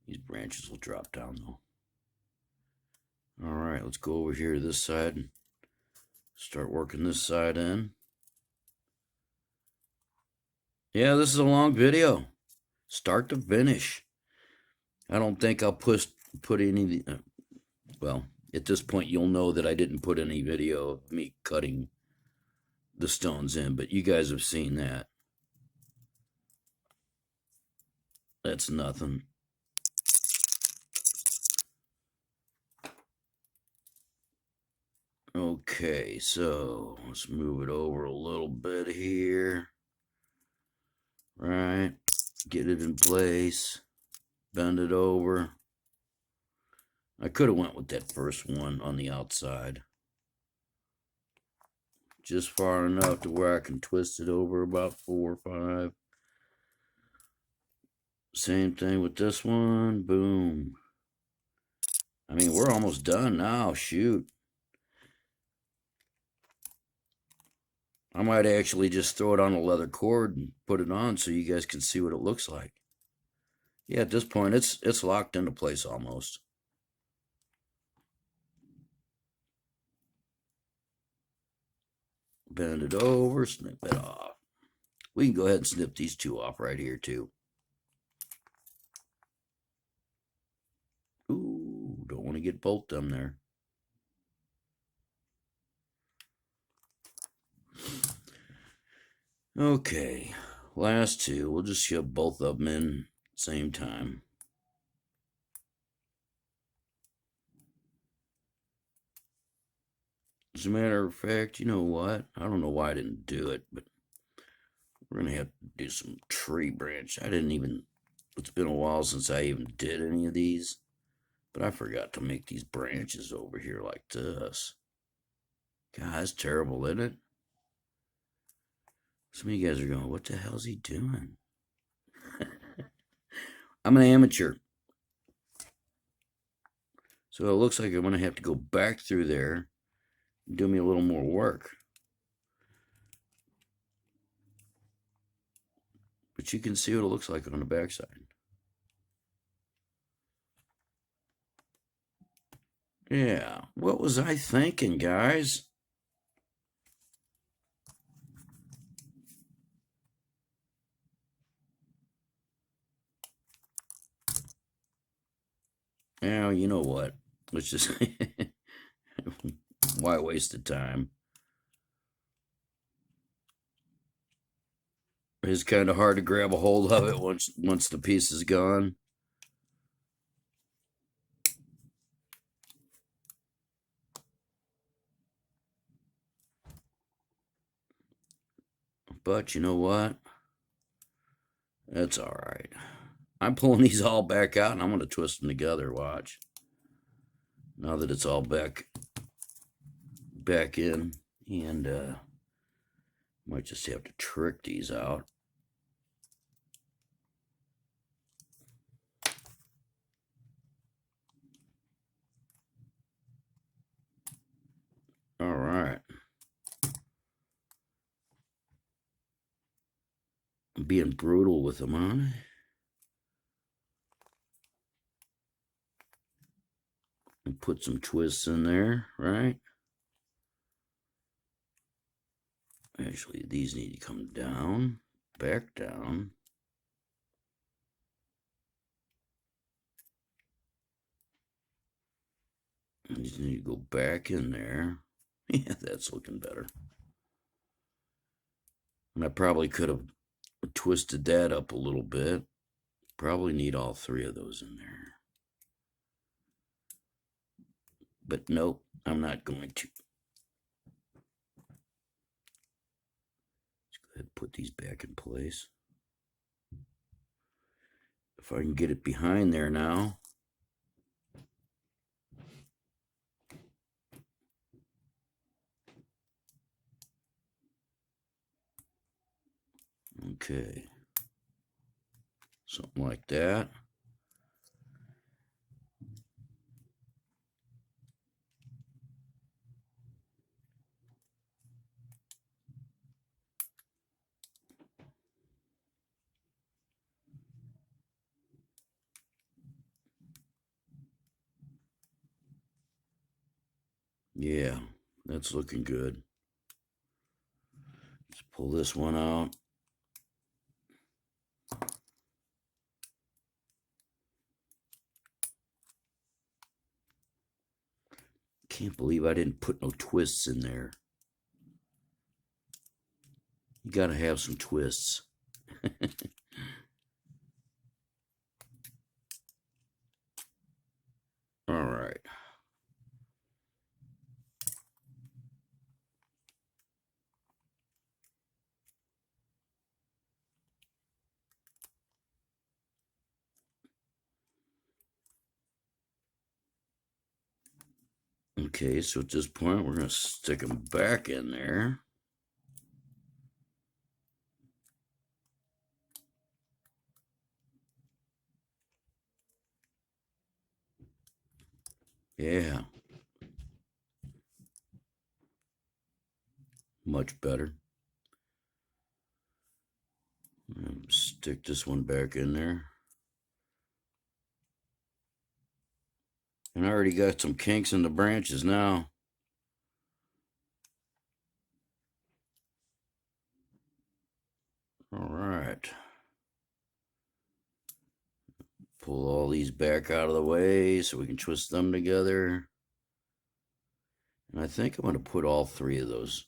These branches will drop down though. All right, let's go over here to this side and start working this side in. Yeah, this is a long video, start to finish. I don't think I'll put any, well, at this point you'll know that I didn't put any video of me cutting the stones in, but you guys have seen that. That's nothing. Okay, so let's move it over a little bit here. Right, get it in place, bend it over. I could have went with that first one on the outside. Just far enough to where I can twist it over about 4 or 5. Same thing with this one. Boom. I mean, we're almost done now. Shoot. I might actually just throw it on a leather cord and put it on so you guys can see what it looks like. Yeah, at this point, it's locked into place almost. Bend it over, snip it off. We can go ahead and snip these two off right here too. Ooh, don't want to get both of them there. Okay, last two. We'll just shove both of them in same time. As a matter of fact, you know what? I don't know why I didn't do it, but we're going to have to do some tree branch. It's been a while since I even did any of these, but I forgot to make these branches over here like this. God, that's terrible, isn't it? Some of you guys are going, what the hell's he doing? I'm an amateur. So it looks like I'm going to have to go back through there and do me a little more work. But you can see what it looks like on the backside. Yeah, what was I thinking, guys? Yeah, you know what? Let's just... Why waste the time? It's kind of hard to grab a hold of it once the piece is gone. But you know what? That's all right. I'm pulling these all back out, and I'm going to twist them together. Watch. Now that it's all back in, and might just have to trick these out. All right. I'm being brutal with them, aren't I? And put some twists in there, right? Actually, these need to come down, back down. And these need to go back in there. Yeah, that's looking better. And I probably could have twisted that up a little bit. Probably need all three of those in there. But nope, I'm not going to. Let's go ahead and put these back in place. If I can get it behind there now. Okay. Something like that. Yeah, that's looking good. Let's pull this one out. Can't believe I didn't put no twists in there. You gotta have some twists. All right. Okay, so at this point, we're going to stick them back in there. Yeah. Much better. Stick this one back in there. And I already got some kinks in the branches now. All right. Pull all these back out of the way so we can twist them together. And I think I'm going to put all three of those.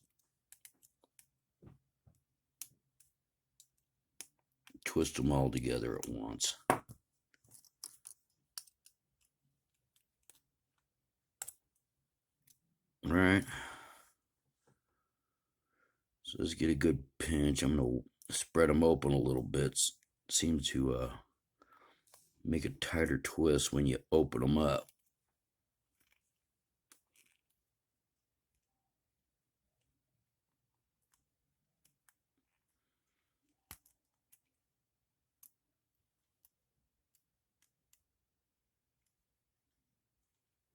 Twist them all together at once. All right. So let's get a good pinch. I'm going to spread them open a little bit. Seems to make a tighter twist when you open them up.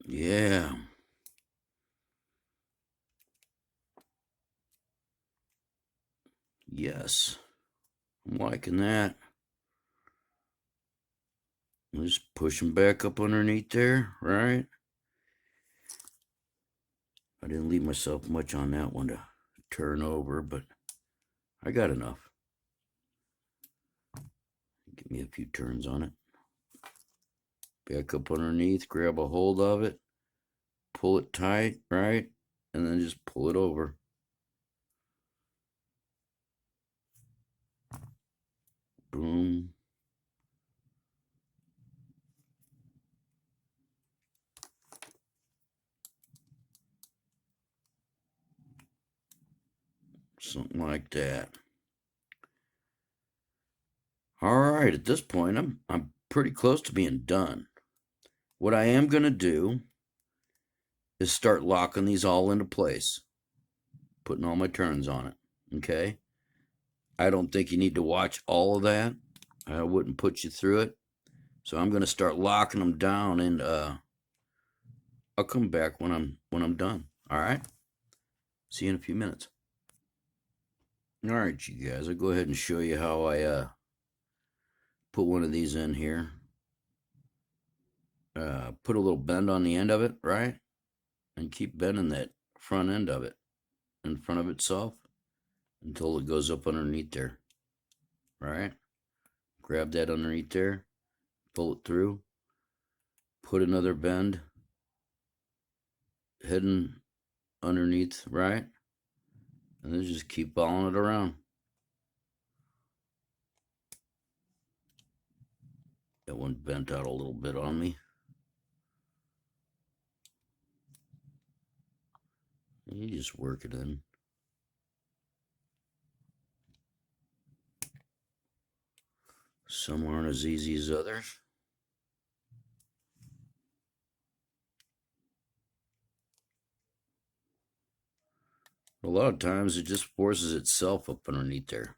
Yeah. Yes. I'm liking that. Just push them back up underneath there, right? I didn't leave myself much on that one to turn over, but I got enough. Give me a few turns on it. Back up underneath, grab a hold of it, pull it tight, right? And then just pull it over. Boom. Something like that. All right, at this point, I'm pretty close to being done. What I am gonna do is start locking these all into place, putting all my turns on it. Okay. I don't think you need to watch all of that. I wouldn't put you through it. So I'm gonna start locking them down, and I'll come back when I'm done. All right. See you in a few minutes. All right, you guys. I'll go ahead and show you how I put one of these in here. Put a little bend on the end of it, right? And keep bending that front end of it in front of itself until it goes up underneath there. Right? Grab that underneath there, pull it through, put another bend hidden underneath, right? And then just keep following it around. That one bent out a little bit on me. You just work it in. Some aren't as easy as others. A lot of times it just forces itself up underneath there.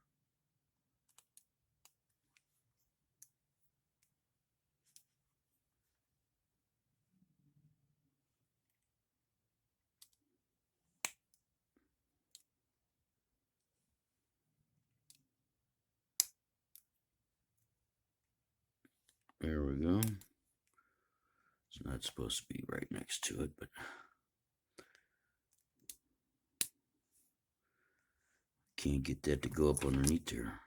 There we go. It's not supposed to be right next to it, but can't get that to go up underneath there.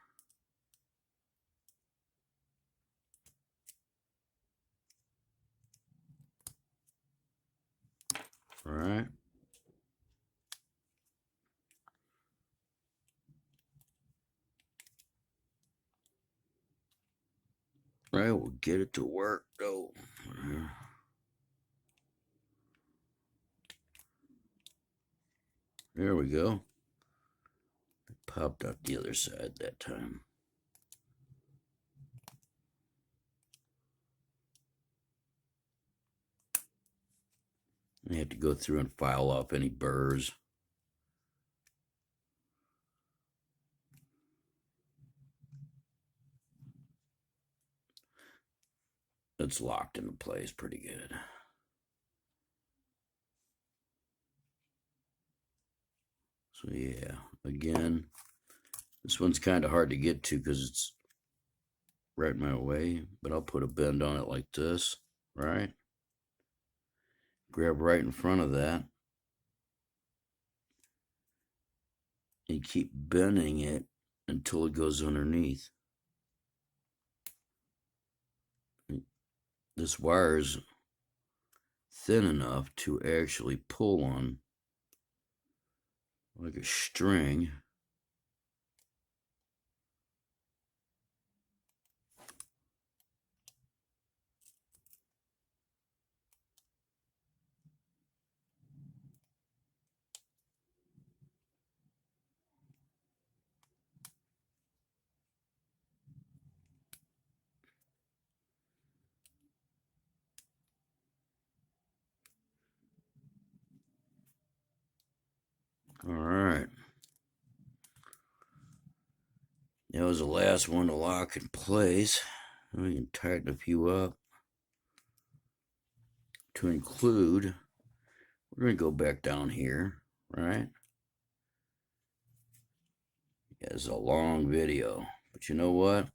All right. Right, we'll get it to work though. There we go. It popped out the other side that time. I have to go through and file off any burrs. It's locked into place pretty good. So yeah, again, this one's kind of hard to get to because it's right my way, but I'll put a bend on it like this, right? Grab right in front of that and keep bending it until it goes underneath. This wire is thin enough to actually pull on like a string. was the last one to lock in place. We can tighten a few up. To include, we're going to go back down here, right? It's a long video, but you know what?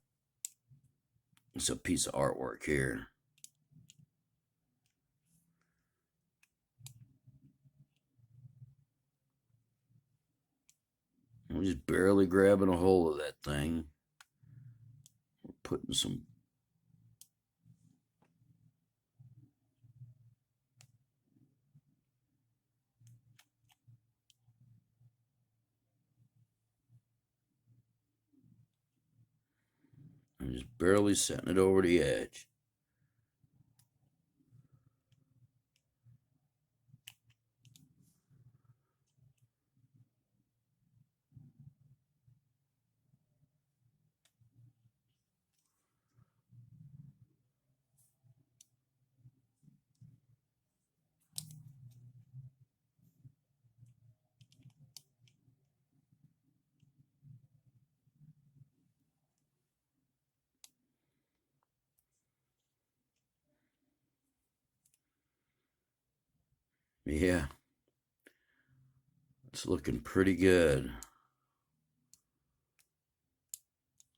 It's a piece of artwork here. I'm just barely grabbing a hold of that thing. We're putting some I'm just barely setting it over the edge. Yeah, it's looking pretty good.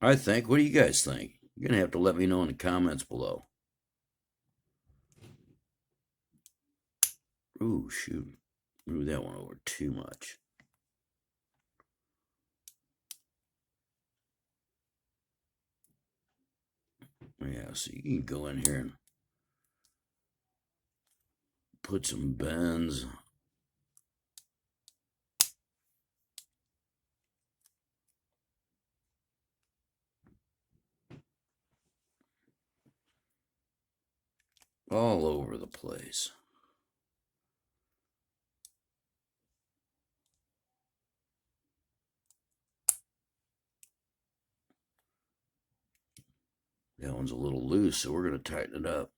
I think. What do you guys think? You're going to have to let me know in the comments below. Ooh, shoot. Move that one over too much. Yeah, so you can go in here and put some bends. All over the place. That one's a little loose, so we're going to tighten it up.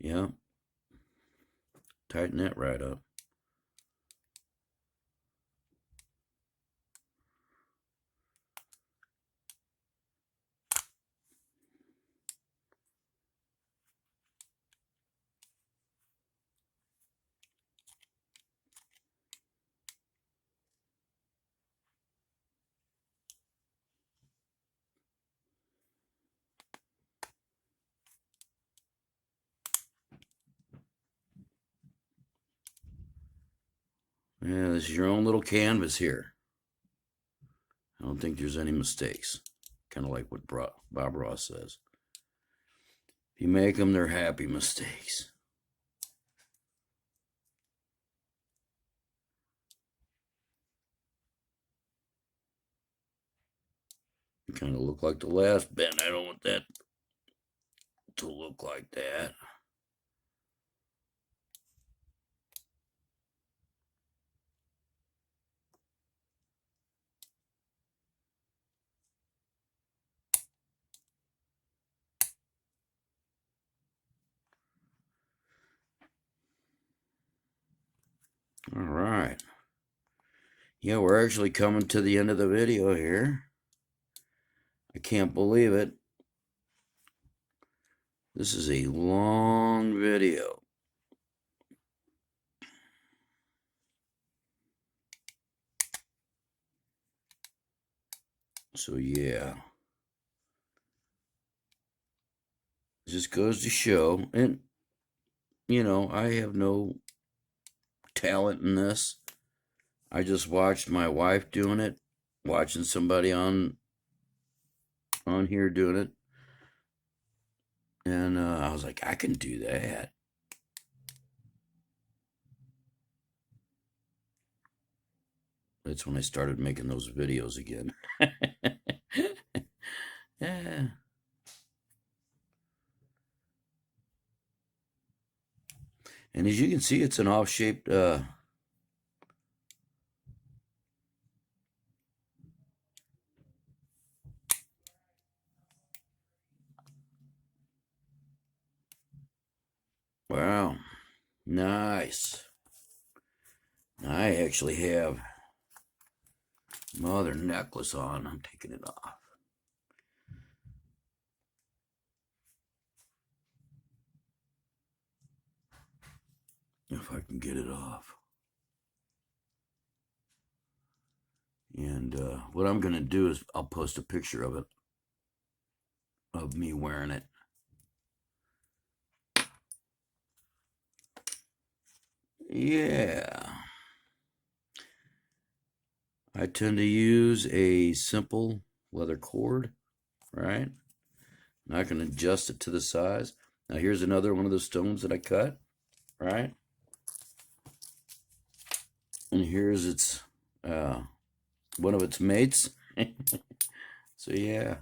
Yeah. Tighten that right up. Yeah, this is your own little canvas here. I don't think there's any mistakes. Kind of like what Bob Ross says. If you make them, they're happy mistakes. Kind of look like the last bend. I don't want that to look like that. All right. Yeah, we're actually coming to the end of the video here. I can't believe it. This is a long video. So yeah. It just goes to show, and you know, I have no talent in this. I just watched my wife doing it, watching somebody on here doing it, and I was like, I can do that. That's when I started making those videos again. Yeah. And as you can see, it's an off-shaped wow. Nice. I actually have my other necklace on. I'm taking it off. If I can get it off. And what I'm going to do is I'll post a picture of it, of me wearing it. Yeah. I tend to use a simple leather cord, right? And I can adjust it to the size. Now here's another one of the stones that I cut, right? And here's its one of its mates. So yeah.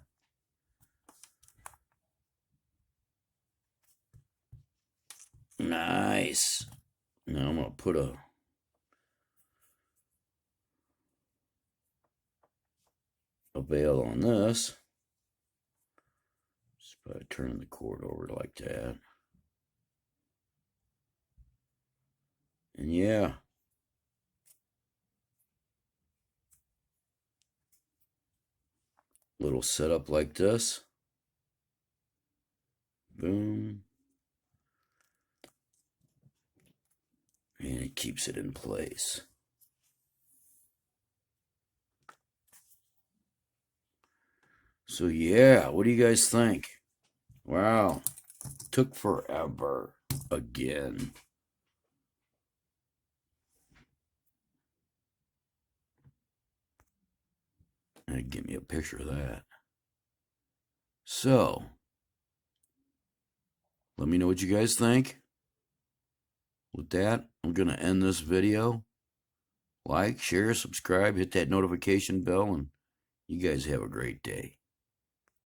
Nice. Now I'm gonna put a veil on this. Just by turning the cord over like that. And yeah. Little setup like this. Boom. And it keeps it in place. So yeah, what do you guys think? Wow. Took forever again. And give me a picture of that. So, let me know what you guys think. With that, I'm going to end this video. Like, share, subscribe, hit that notification bell, and you guys have a great day.